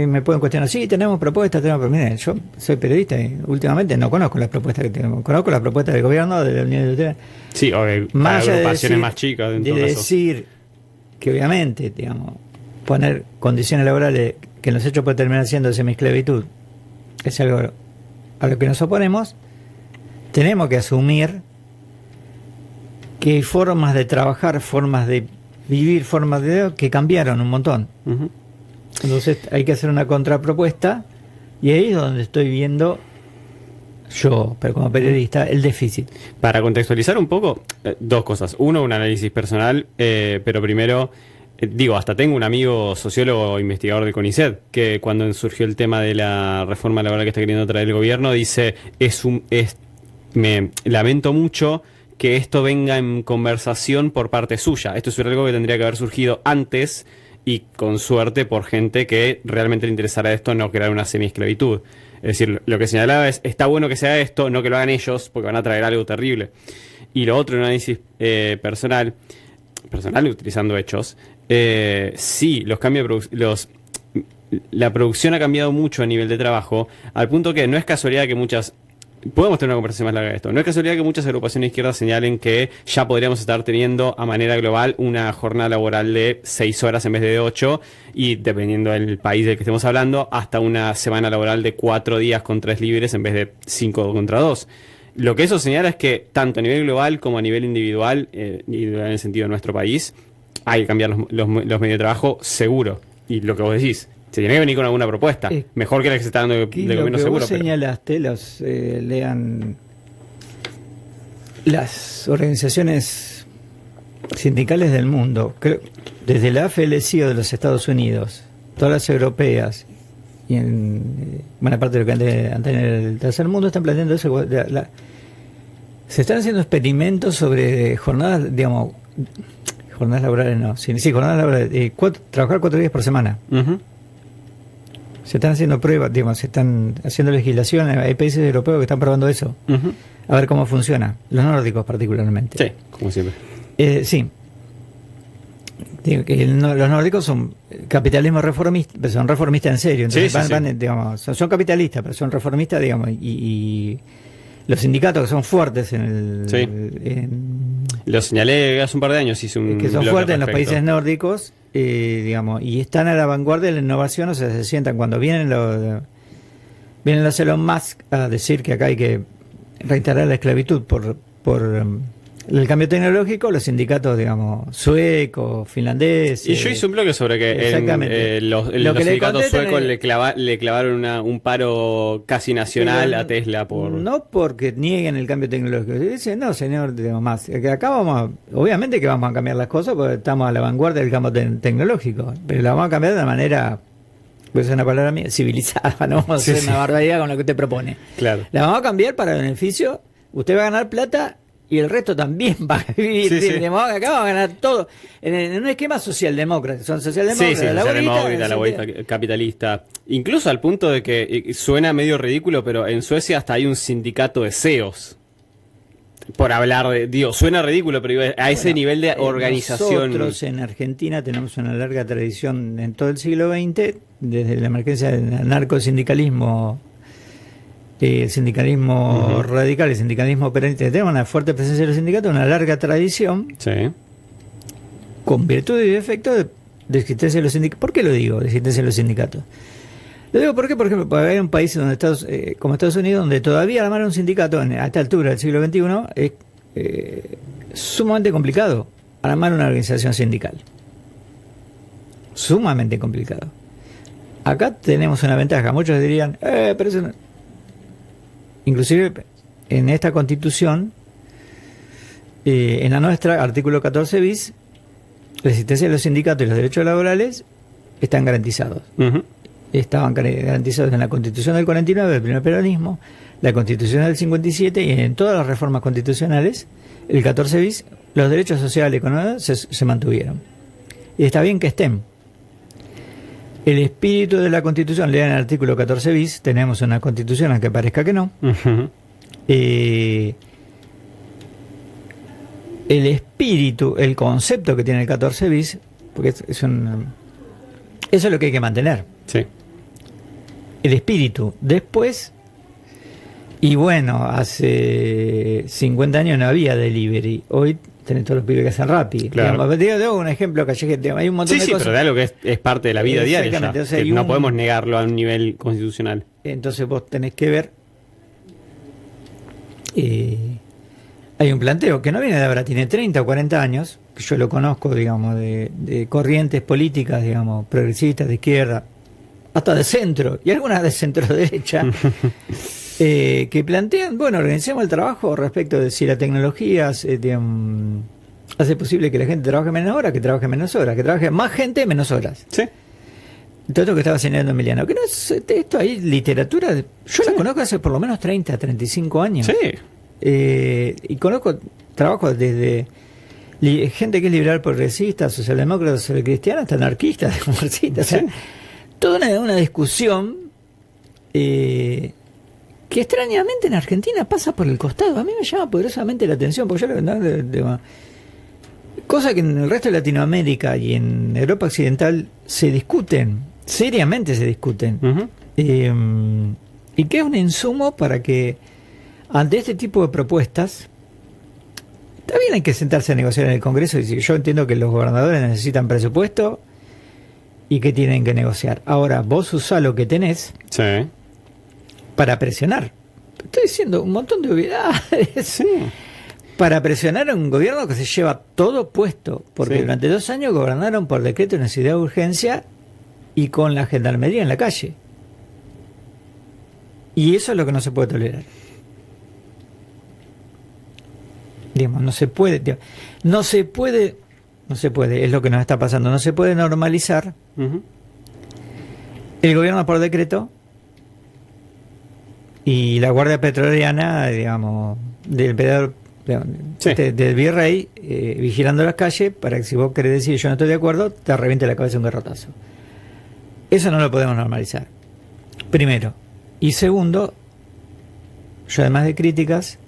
me pueden cuestionar, sí, tenemos propuestas, pero miren, yo soy periodista y últimamente no conozco las propuestas que tenemos, conozco las propuestas del gobierno, de la Unión Europea. Sí, o de agrupaciones más chicas. De decir que obviamente, digamos, poner condiciones laborales que en los hechos puede terminar siendo semiesclavitud, es algo a lo que nos oponemos. Tenemos que asumir que hay formas de trabajar, formas de vivir, formas de que cambiaron un montón. Uh-huh. Entonces hay que hacer una contrapropuesta y ahí es donde estoy viendo yo, pero como periodista, el déficit. Para contextualizar un poco, 2 cosas. Uno, un análisis personal, pero primero, hasta tengo un amigo sociólogo investigador del CONICET que cuando surgió el tema de la reforma laboral que está queriendo traer el gobierno, dice, me lamento mucho que esto venga en conversación por parte suya. Esto es algo que tendría que haber surgido antes y con suerte por gente que realmente le interesara esto, no crear una semiesclavitud. Es decir, lo que señalaba es, está bueno que sea esto, no que lo hagan ellos, porque van a traer algo terrible. Y lo otro, un análisis personal, utilizando hechos, sí, los cambios la producción ha cambiado mucho a nivel de trabajo, al punto que no es casualidad que podemos tener una conversación más larga de esto. No es casualidad que muchas agrupaciones izquierdas señalen que ya podríamos estar teniendo a manera global una jornada laboral de 6 horas en vez de 8 y, dependiendo del país del que estemos hablando, hasta una semana laboral de 4 días con 3 libres en vez de 5 contra 2. Lo que eso señala es que tanto a nivel global como a nivel individual, individual en el sentido de nuestro país, hay que cambiar los medios de trabajo seguro. Y lo que vos decís, se tiene que venir con alguna propuesta. Mejor que la que se está dando de gobierno seguro. Vos señalaste, lean las organizaciones sindicales del mundo, desde la AFL-CIO de los Estados Unidos, todas las europeas, y en buena parte de lo que antes en el tercer mundo están planteando eso. Se están haciendo experimentos sobre jornadas, digamos, jornadas laborales no, sí, jornadas laborales, trabajar 4 días por semana. Se están haciendo pruebas, digamos, se están haciendo legislación, hay países europeos que están probando eso, a ver cómo funciona, los nórdicos particularmente. Sí, como siempre. Sí. Digo que los nórdicos son capitalismo reformista, pero son reformistas en serio, entonces digamos, son capitalistas, pero son reformistas, digamos, y los sindicatos que son fuertes lo señalé hace un par de años, hice un que son fuertes en los países nórdicos, digamos, y están a la vanguardia de la innovación, o sea, se sientan cuando vienen los Elon Musk a decir que acá hay que reinstalar la esclavitud por el cambio tecnológico, los sindicatos, digamos, suecos, finlandeses. Y yo hice un bloque sobre que los sindicatos suecos le clavaron un paro casi nacional a Tesla por... No porque nieguen el cambio tecnológico. Dicen, no, señor, digamos, más. Acá obviamente que vamos a cambiar las cosas porque estamos a la vanguardia del cambio tecnológico. Pero la vamos a cambiar de una manera, pues es una palabra mía, civilizada. No vamos a hacer una barbaridad con lo que usted propone. Claro. La vamos a cambiar para beneficio. Usted va a ganar plata y el resto también va a vivir. Acá vamos a ganar todo en un esquema socialdemócrata. Son socialdemócratas, laborista, capitalista. Incluso al punto de que suena medio ridículo, pero en Suecia hasta hay un sindicato de CEOs. Por hablar suena ridículo, pero a ese nivel de organización. Nosotros en Argentina tenemos una larga tradición en todo el siglo XX, desde la emergencia del narcosindicalismo, el sindicalismo radical, el sindicalismo peronista. Tenemos una fuerte presencia de los sindicatos, una larga tradición, con virtud y defecto de existencia de los sindicatos. ¿Por qué lo digo, de existencia de los sindicatos? Lo digo porque, por ejemplo, hay un país donde como Estados Unidos, donde todavía armar un sindicato a esta altura del siglo XXI es sumamente complicado armar una organización sindical. Sumamente complicado. Acá tenemos una ventaja. Muchos dirían, pero eso no. Inclusive en esta Constitución, en la nuestra, artículo 14 bis, la existencia de los sindicatos y los derechos laborales están garantizados. Estaban garantizados en la Constitución del 49, del primer peronismo, la Constitución del 57 y en todas las reformas constitucionales, el 14 bis, los derechos sociales y económicos se mantuvieron. Y está bien que estén. El espíritu de la Constitución, lean el artículo 14 bis, tenemos una Constitución, aunque parezca que no. El espíritu, el concepto que tiene el 14 bis, porque eso es lo que hay que mantener. Sí. El espíritu. Después, y bueno, hace 50 años no había delivery. Hoy tenés todos los pibes que hacen Rappi. Claro. Tengo un ejemplo callejero. Hay un montón de cosas. Pero de algo que es parte de la vida diaria ya, o sea, no podemos negarlo a un nivel constitucional. Entonces vos tenés que ver, hay un planteo que no viene de ahora, tiene 30 o 40 años, que yo lo conozco, digamos, de corrientes políticas, digamos, progresistas, de izquierda, hasta de centro, y algunas de centro derecha, que plantean, bueno, organicemos el trabajo respecto de si la tecnología hace posible que la gente trabaje menos horas, que trabaje menos horas, que trabaje más gente, menos horas. Sí. Todo esto que estaba señalando Emiliano, que no es esto ahí, literatura, yo la conozco hace por lo menos 30, 35 años. Sí. Y conozco trabajos desde gente que es liberal progresista, socialdemócrata, socialcristiana, hasta anarquista, marxista, o sea, toda una discusión que extrañamente en Argentina pasa por el costado. A mí me llama poderosamente la atención, porque yo cosa que en el resto de Latinoamérica y en Europa Occidental se discuten, seriamente se discuten, y que es un insumo para que ante este tipo de propuestas también hay que sentarse a negociar en el Congreso. Y yo entiendo que los gobernadores necesitan presupuesto y que tienen que negociar. Ahora, vos usás lo que tenés para presionar. Estoy diciendo un montón de obviedades. Para presionar a un gobierno que se lleva todo puesto, porque Sí. durante 2 años gobernaron por decreto de necesidad de urgencia y con la gendarmería en la calle. Y eso es lo que no se puede tolerar. Digamos, no se puede, es lo que nos está pasando, no se puede normalizar Ujú. el gobierno por decreto y la Guardia Pretoriana, digamos, del emperador, Sí. del virrey, vigilando las calles para que si vos querés decir yo no estoy de acuerdo, te reviente la cabeza un garrotazo. Eso no lo podemos normalizar. Primero. Y segundo, yo además de críticas,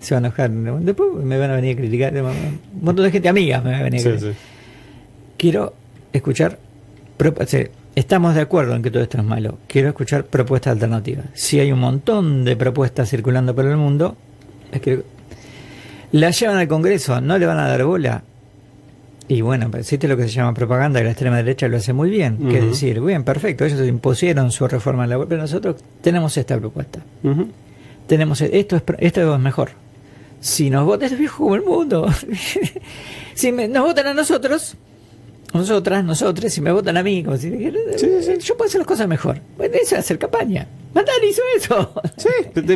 se van a enojar. Después me van a venir a criticar. Un montón de gente amiga me va a venir a Sí, criticar. sí. Quiero escuchar. Estamos de acuerdo en que todo esto es malo. Quiero escuchar propuestas alternativas. Si hay un montón de propuestas circulando por el mundo, es que las llevan al Congreso, no le van a dar bola. Y bueno, existe lo que se llama propaganda, que la extrema derecha lo hace muy bien. Que es Ujú. decir, bien, perfecto, ellos impusieron su reforma laboral, pero nosotros tenemos esta propuesta. Ujú. Tenemos esto es mejor. Si nos votan, es viejo como el mundo. Si nos votan a nosotros, nosotros, si me votan a mí, como si dijera, yo puedo hacer las cosas mejor. Bueno, eso es hacer campaña. Mandani hizo eso. Sí,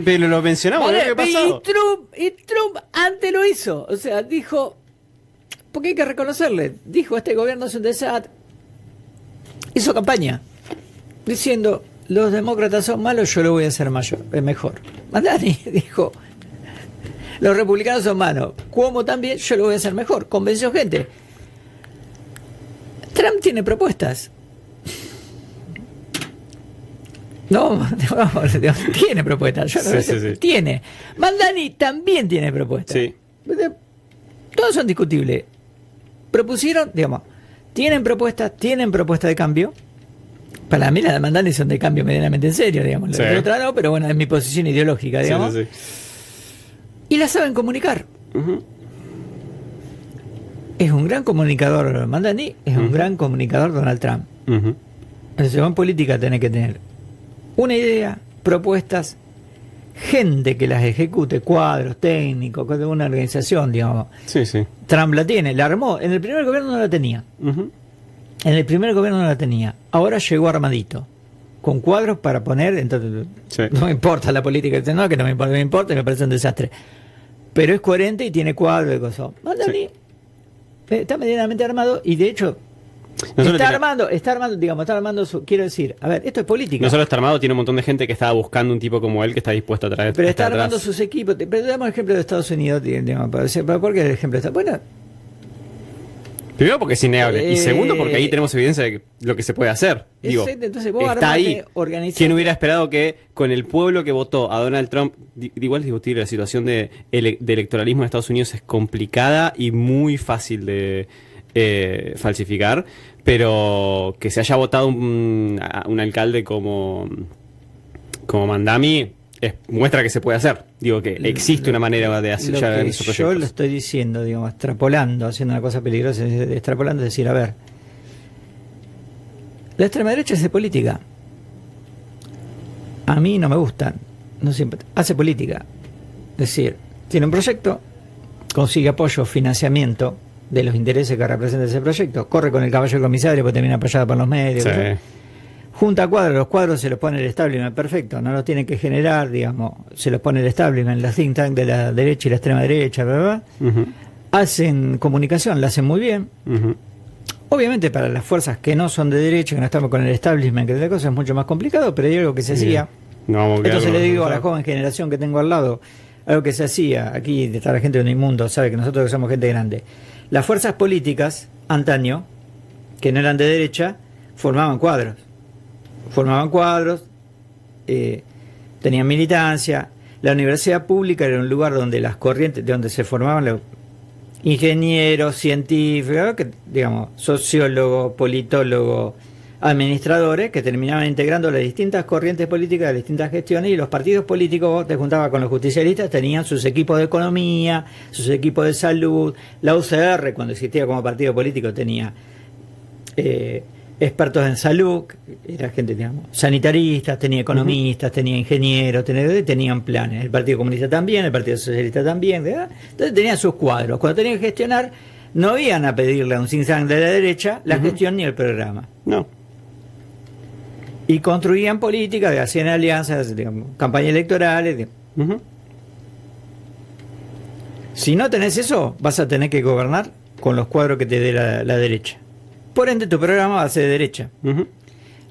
pero lo mencionamos, Vale, ¿qué ha pasado? y Trump antes lo hizo. O sea, dijo, porque hay que reconocerle, dijo, este gobierno es un desastre. Hizo campaña, diciendo, los demócratas son malos, yo lo voy a hacer mejor. Mandani dijo, los republicanos son malos, Cuomo también, yo lo voy a hacer mejor. Convenció gente. Trump tiene propuestas. No, tiene propuestas. Yo no Sí, sé, sí, sí. Tiene. Mandani también tiene propuestas. Sí. Todos son discutibles. Propusieron, digamos, tienen propuestas de cambio. Para mí las de Mandani son de cambio medianamente en serio, digamos. Sí. La otra no, pero bueno, es mi posición ideológica, digamos. Sí, sí, Y la saben comunicar. sí. Ujú. Es un gran comunicador Mandani, es un Ujú. gran comunicador Donald Trump. Ujú. Entonces, en política tenés que tener una idea, propuestas, gente que las ejecute, cuadros técnicos, una organización, digamos. Sí, sí. Trump la tiene, la armó. En el primer gobierno no la tenía. Ujú. En el primer gobierno no la tenía. Ahora llegó armadito. Con cuadros para poner. Entonces, Sí. no me importa la política. No, que no me importa, me parece un desastre. Pero es coherente y tiene cuadros y cosas. Mandani está medianamente armado y de hecho. No solo Está armando su. Quiero decir, a ver, esto es política. No solo está armado, tiene un montón de gente que estaba buscando un tipo como él que está dispuesto a traer. Pero a está estar armando atrás. sus equipos. Pero damos el ejemplo de Estados Unidos. Digamos, ¿por qué el ejemplo está? Bueno, Primero porque es innegable. Y segundo porque ahí Eh, tenemos evidencia de lo que se puede hacer. Digo, exacto, entonces vos está armate, ahí. organizate. ¿Quién hubiera esperado que con el pueblo que votó a Donald Trump, igual discutir la situación de electoralismo en Estados Unidos es complicada y muy fácil de falsificar, pero que se haya votado un alcalde como Mandami muestra que se puede hacer. Digo que existe una manera de hacer Lo ya que esos yo proyectos. lo estoy diciendo, digamos, extrapolando, haciendo una cosa peligrosa, extrapolando, es decir, a ver, la extrema derecha hace política. A mí no me gustan, no siempre, hace política. Es decir, tiene un proyecto, consigue apoyo, financiamiento de los intereses que representa ese proyecto, corre con el caballo del comisario porque termina apoyado por los medios. Sí. ¿sí? Junta cuadros, los cuadros se los pone el establishment, perfecto, no los tienen que generar, digamos, se los pone el establishment, la think tank de la derecha y la extrema derecha, bla, bla, bla. Ujú, Hacen comunicación, la hacen muy bien. ujú. Obviamente para las fuerzas que no son de derecha, que no estamos con el establishment, que otra cosa es mucho más complicado, pero hay algo que se hacía. No vamos a quedar Entonces con- le digo a la joven generación que tengo al lado, algo que se hacía, aquí de estar la gente de un inmundo, sabe que nosotros que somos gente grande. Las fuerzas políticas, antaño, que no eran de derecha, formaban cuadros, tenían militancia. La universidad pública era un lugar donde las corrientes, de donde se formaban los ingenieros, científicos, que, digamos, sociólogos, politólogos, administradores, que terminaban integrando las distintas corrientes políticas, las distintas gestiones, y los partidos políticos, vos te juntabas con los justicialistas, tenían sus equipos de economía, sus equipos de salud. La UCR, cuando existía como partido político, tenía expertos en salud, era gente, digamos, sanitaristas, tenía economistas, tenía ingenieros, tenían planes. El Partido Comunista también, el Partido Socialista también, ¿verdad? Entonces tenían sus cuadros. Cuando tenían que gestionar, no iban a pedirle a un think tank de la derecha la gestión ni el programa. No. Y construían políticas, hacían alianzas, digamos, campañas electorales. Si no tenés eso, vas a tener que gobernar con los cuadros que te dé la derecha. Por ende, tu programa va a ser de derecha.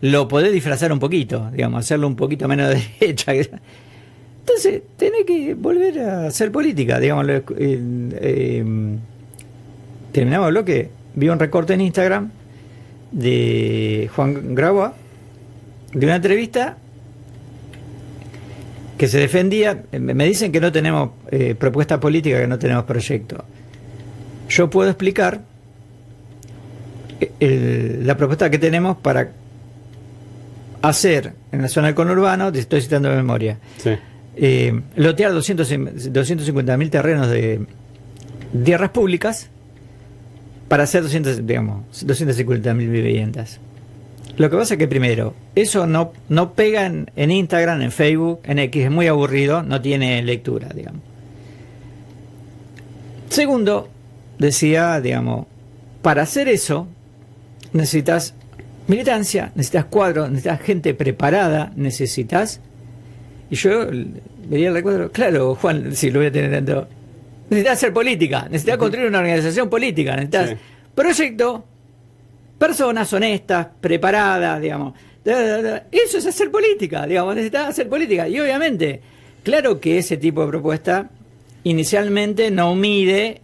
Lo podés disfrazar un poquito, digamos, hacerlo un poquito menos de derecha. Entonces, tenés que volver a hacer política, digamos. Terminamos el bloque. Vi un recorte en Instagram de Juan Grabois, de una entrevista que se defendía. Me dicen que no tenemos propuesta política, que no tenemos proyecto. Yo puedo explicar la propuesta que tenemos para hacer en la zona del conurbano, te estoy citando de memoria, Sí. lotear 250.000 terrenos de tierras públicas para hacer 250.000 viviendas. Lo que pasa es que primero, eso no pega en Instagram, en Facebook, en X, es muy aburrido, no tiene lectura, digamos. Segundo, decía, digamos, para hacer eso necesitas militancia, necesitas cuadros, necesitas gente preparada, necesitas... Y yo veía el recuadro, claro, Juan, si lo voy a tener dentro... Necesitas hacer política, necesitas construir una organización política, necesitas proyecto, personas honestas, preparadas, digamos. Eso es hacer política, digamos, necesitas hacer política. Y obviamente, claro que ese tipo de propuesta inicialmente no mide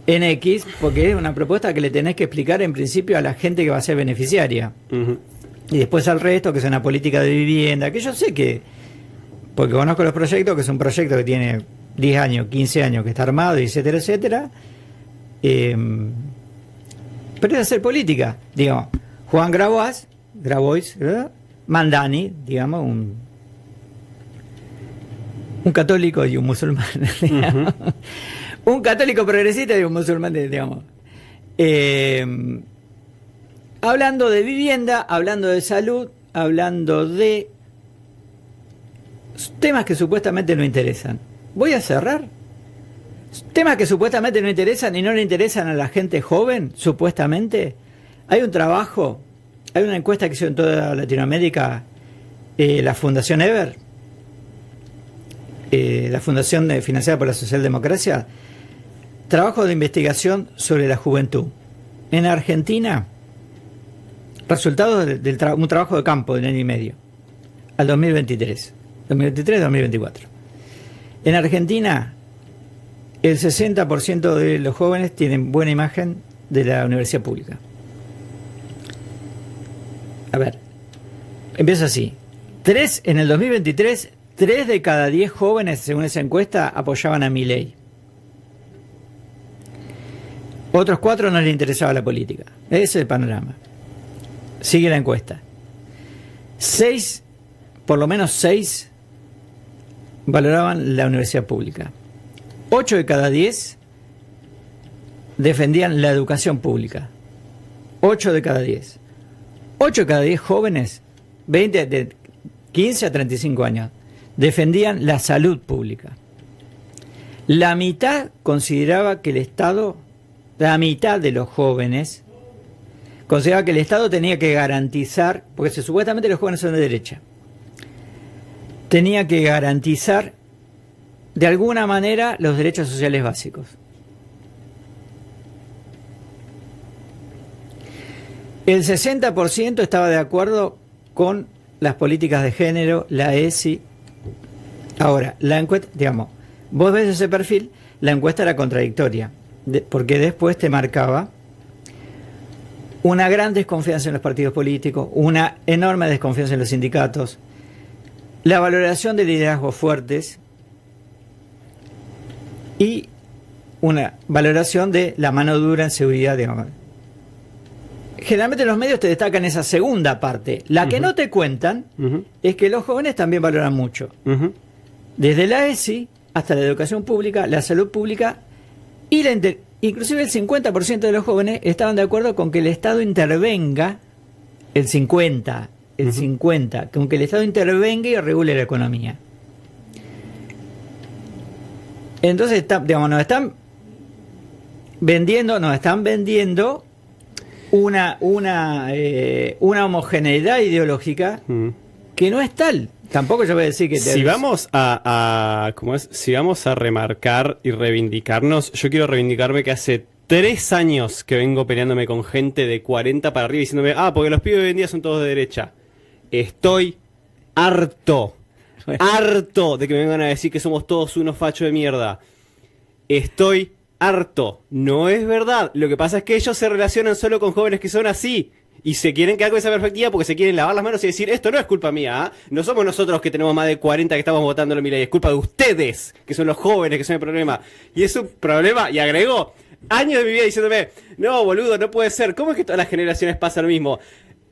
en X, porque es una propuesta que le tenés que explicar en principio a la gente que va a ser beneficiaria. Y después al resto, que es una política de vivienda, que yo sé que, porque conozco los proyectos, que es un proyecto que tiene 10 años, 15 años, que está armado, etcétera, etcétera. Pero es hacer política. Digamos, Juan Grabois, ¿verdad? Mandani, digamos, un católico y un musulmán. Un católico progresista y un musulmán, digamos. Hablando de vivienda, hablando de salud, hablando de temas que supuestamente no interesan. Voy a cerrar. Temas que supuestamente no interesan y no le interesan a la gente joven, supuestamente. Hay un trabajo, hay una encuesta que hizo en toda Latinoamérica la Fundación Ever, la fundación financiada por la Socialdemocracia, trabajo de investigación sobre la juventud. En Argentina, resultados de un trabajo de campo de un año y medio, al 2023, 2023-2024. En Argentina, el 60% de los jóvenes tienen buena imagen de la universidad pública. A ver, empieza así. En el 2023, 3 de cada 10 jóvenes, según esa encuesta, apoyaban a Milei. Otros 4 no les interesaba la política. Ese es el panorama. Sigue la encuesta. 6, por lo menos 6, valoraban la universidad pública. 8 de cada 10 defendían la educación pública. 8 de cada 10. 8 de cada 10 jóvenes, de 15 a 35 años, defendían la salud pública. La mitad consideraba que el Estado, la mitad de los jóvenes, consideraba que el Estado tenía que garantizar, porque supuestamente los jóvenes son de derecha, tenía que garantizar de alguna manera los derechos sociales básicos. El 60% estaba de acuerdo con las políticas de género, la ESI. Ahora, la encuesta, digamos, vos ves ese perfil, la encuesta era contradictoria, porque después te marcaba una gran desconfianza en los partidos políticos, una enorme desconfianza en los sindicatos, la valoración de liderazgos fuertes y una valoración de la mano dura en seguridad. Generalmente los medios te destacan esa segunda parte. La que no te cuentan es que los jóvenes también valoran mucho. Desde la ESI hasta la educación pública, la salud pública y inclusive el 50% de los jóvenes estaban de acuerdo con que el Estado intervenga, el 50%, con que el Estado intervenga y regule la economía. Entonces, digamos, nos están vendiendo una homogeneidad ideológica que no es tal. Tampoco yo voy a decir que... Si vamos si vamos a remarcar y reivindicarnos, yo quiero reivindicarme que hace 3 años que vengo peleándome con gente de 40 para arriba diciéndome, porque los pibes de hoy en día son todos de derecha. Estoy harto de que me vengan a decir que somos todos unos fachos de mierda. Estoy harto. No es verdad. Lo que pasa es que ellos se relacionan solo con jóvenes que son así. Y se quieren quedar con esa perspectiva porque se quieren lavar las manos y decir, esto no es culpa mía, ¿eh? No somos nosotros que tenemos más de 40 que estamos votando a Milei, es culpa de ustedes, que son los jóvenes, que son el problema. Y es un problema, y agregó años de mi vida diciéndome, no, boludo, no puede ser. ¿Cómo es que todas las generaciones pasa lo mismo?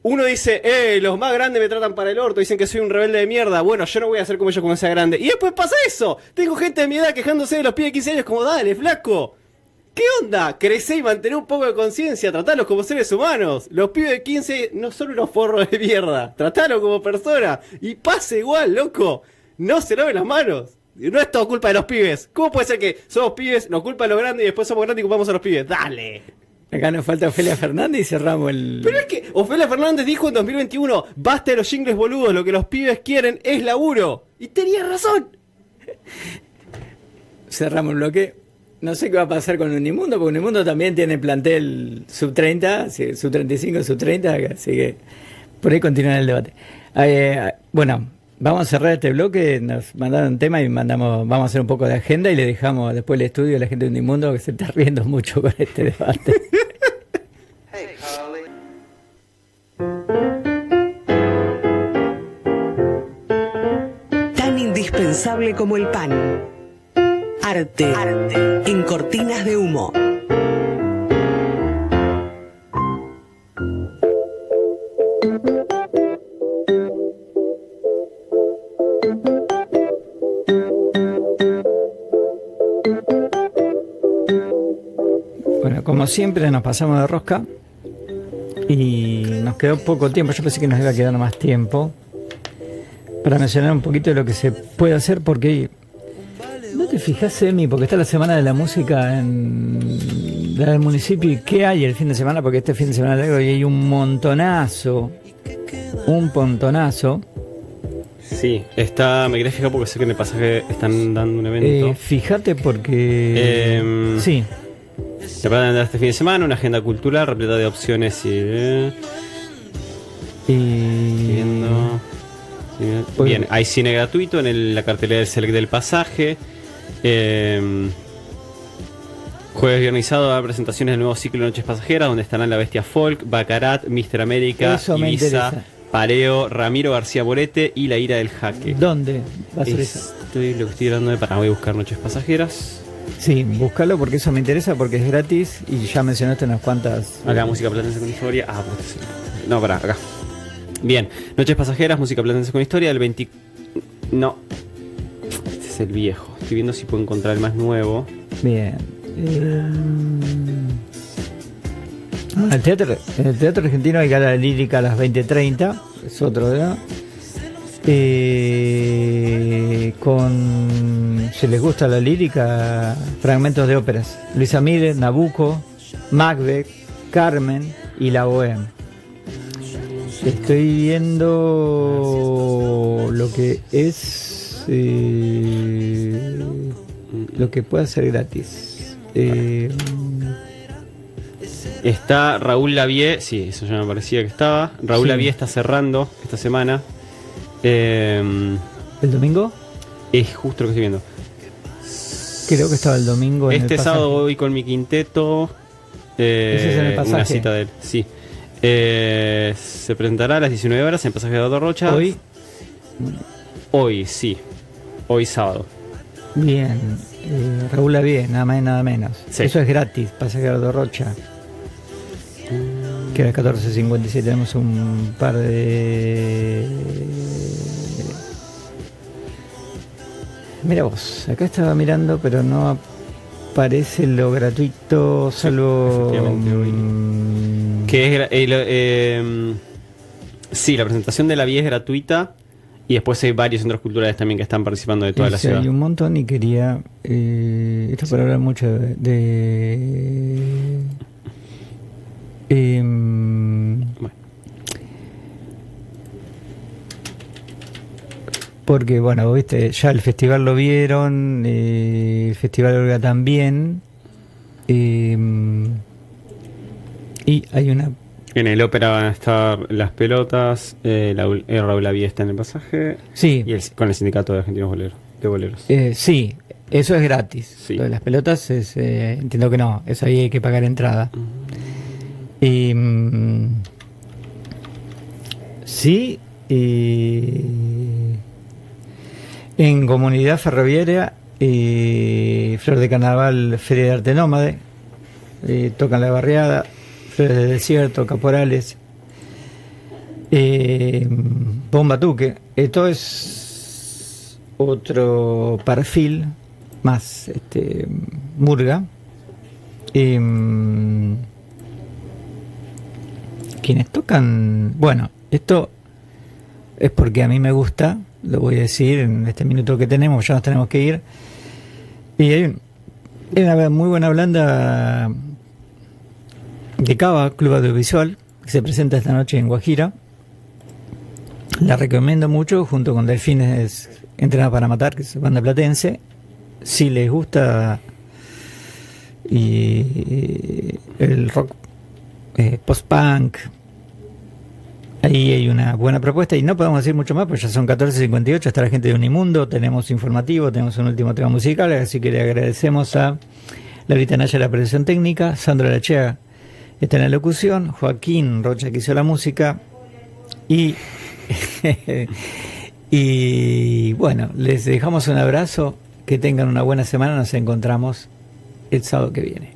Uno dice, los más grandes me tratan para el orto, dicen que soy un rebelde de mierda. Bueno, yo no voy a ser como ellos cuando sea grande. Y después pasa eso. Tengo gente de mi edad quejándose de los pibes de 15 años como, dale, flaco. ¿Qué onda? Crecé y mantener un poco de conciencia, tratarlos como seres humanos. Los pibes de 15 no son unos forros de mierda. Tratarlos como personas. Y pasa igual, loco. No se laven las manos. No es todo culpa de los pibes. ¿Cómo puede ser que somos pibes, nos culpa a los grandes y después somos grandes y culpamos a los pibes? ¡Dale! Acá nos falta Ofelia Fernández y cerramos el... Pero es que Ofelia Fernández dijo en 2021, basta de los jingles boludos, lo que los pibes quieren es laburo. Y tenía razón. Cerramos el bloque. No sé qué va a pasar con Unimundo, porque Unimundo también tiene plantel sub-30, sub-35, sub-30, así que por ahí continúa el debate. Bueno, vamos a cerrar este bloque, nos mandaron un tema y vamos a hacer un poco de agenda y le dejamos después el estudio a la gente de Unimundo que se está riendo mucho con este debate. Tan indispensable como el pan. Arte en cortinas de humo. Bueno, como siempre nos pasamos de rosca y nos quedó poco tiempo. Yo pensé que nos iba a quedar más tiempo para mencionar un poquito de lo que se puede hacer, porque ¿no te fijas, Emi? Porque está la Semana de la Música en el municipio. ¿Y qué hay el fin de semana? Porque este fin de semana largo y hay un montonazo. Sí, me quería fijar porque sé que en el pasaje están dando un evento. Fíjate porque... sí. Se va a dar este fin de semana una agenda cultural repleta de opciones Bien, hay cine gratuito en la cartelera del Select del pasaje. Jueves, viernes y sábado habrá presentaciones del nuevo ciclo de Noches Pasajeras, donde estarán La Bestia Folk, Baccarat, Mr. América, Ibiza, Pareo, Ramiro García Morete y La Ira del Jaque. ¿Dónde va a ser eso? Lo que estoy hablando voy a buscar Noches Pasajeras. Sí, búscalo porque eso me interesa, porque es gratis y ya mencionaste unas cuantas. Acá, música platense con historia. No, pará, acá. Bien, Noches Pasajeras, música platense con historia, del 20... No, este es el viejo. Estoy viendo si puedo encontrar el más nuevo. Bien. En el teatro argentino hay gala lírica a las 20:30, es otro, ¿verdad? Si les gusta la lírica, fragmentos de óperas. Luisa Miller, Nabucco, Macbeth, Carmen y La Bohème. Estoy viendo lo que es lo que puede ser gratis. Está Raúl Lavie, sí, eso ya me parecía que estaba. Raúl Lavie está cerrando esta semana. ¿El domingo? Es justo lo que estoy viendo. Creo que estaba el domingo en este el sábado voy con mi quinteto. Ese es en el pasaje. Una cita de él, sí. Se presentará a las 19 horas en Pasaje de Eduardo Rocha. Hoy, sí. Hoy sábado. Bien. Raúl Lavie, nada más y nada menos. Sí. Eso es gratis, Pasaje de Eduardo Rocha. Que a las 14:57 tenemos un par de... Mira vos, acá estaba mirando, pero no parece lo gratuito, salvo... efectivamente, hoy. Que es... sí, la presentación de la vía es gratuita. Y después hay varios centros culturales también que están participando de toda la ciudad. Hay un montón y quería... esto para hablar mucho de Bueno. porque, bueno, viste, ya el festival lo vieron, el Festival Olga también. Y hay una... En el ópera van a estar Las Pelotas, Raúl Lavie está en el pasaje. Sí. Y con el sindicato de argentinos de boleros. Sí, eso es gratis. Sí. Lo de las pelotas es, entiendo que no, eso ahí hay que pagar entrada. Y sí, en Comunidad Ferroviaria, Flor de Carnaval, Feria de Arte Nómade, tocan La Barriada, Flores del Desierto, Caporales, Bomba Tuque. Esto es otro perfil más murga. Quienes tocan, bueno, esto es porque a mí me gusta, lo voy a decir en este minuto que tenemos, ya nos tenemos que ir. Y hay una muy buena blanda de Cava, Club Audiovisual, que se presenta esta noche en Guajira. La recomiendo mucho, junto con Delfines Entrenados para Matar, que es banda platense. Si les gusta y el rock post-punk, ahí hay una buena propuesta. Y no podemos decir mucho más, pues ya son 14:58, está la gente de Unimundo, tenemos informativo, tenemos un último tema musical, así que le agradecemos a Laurita Naya la producción técnica, Sandra Lachea está en la locución, Joaquín Rocha que hizo la música y y bueno, les dejamos un abrazo, que tengan una buena semana, nos encontramos el sábado que viene.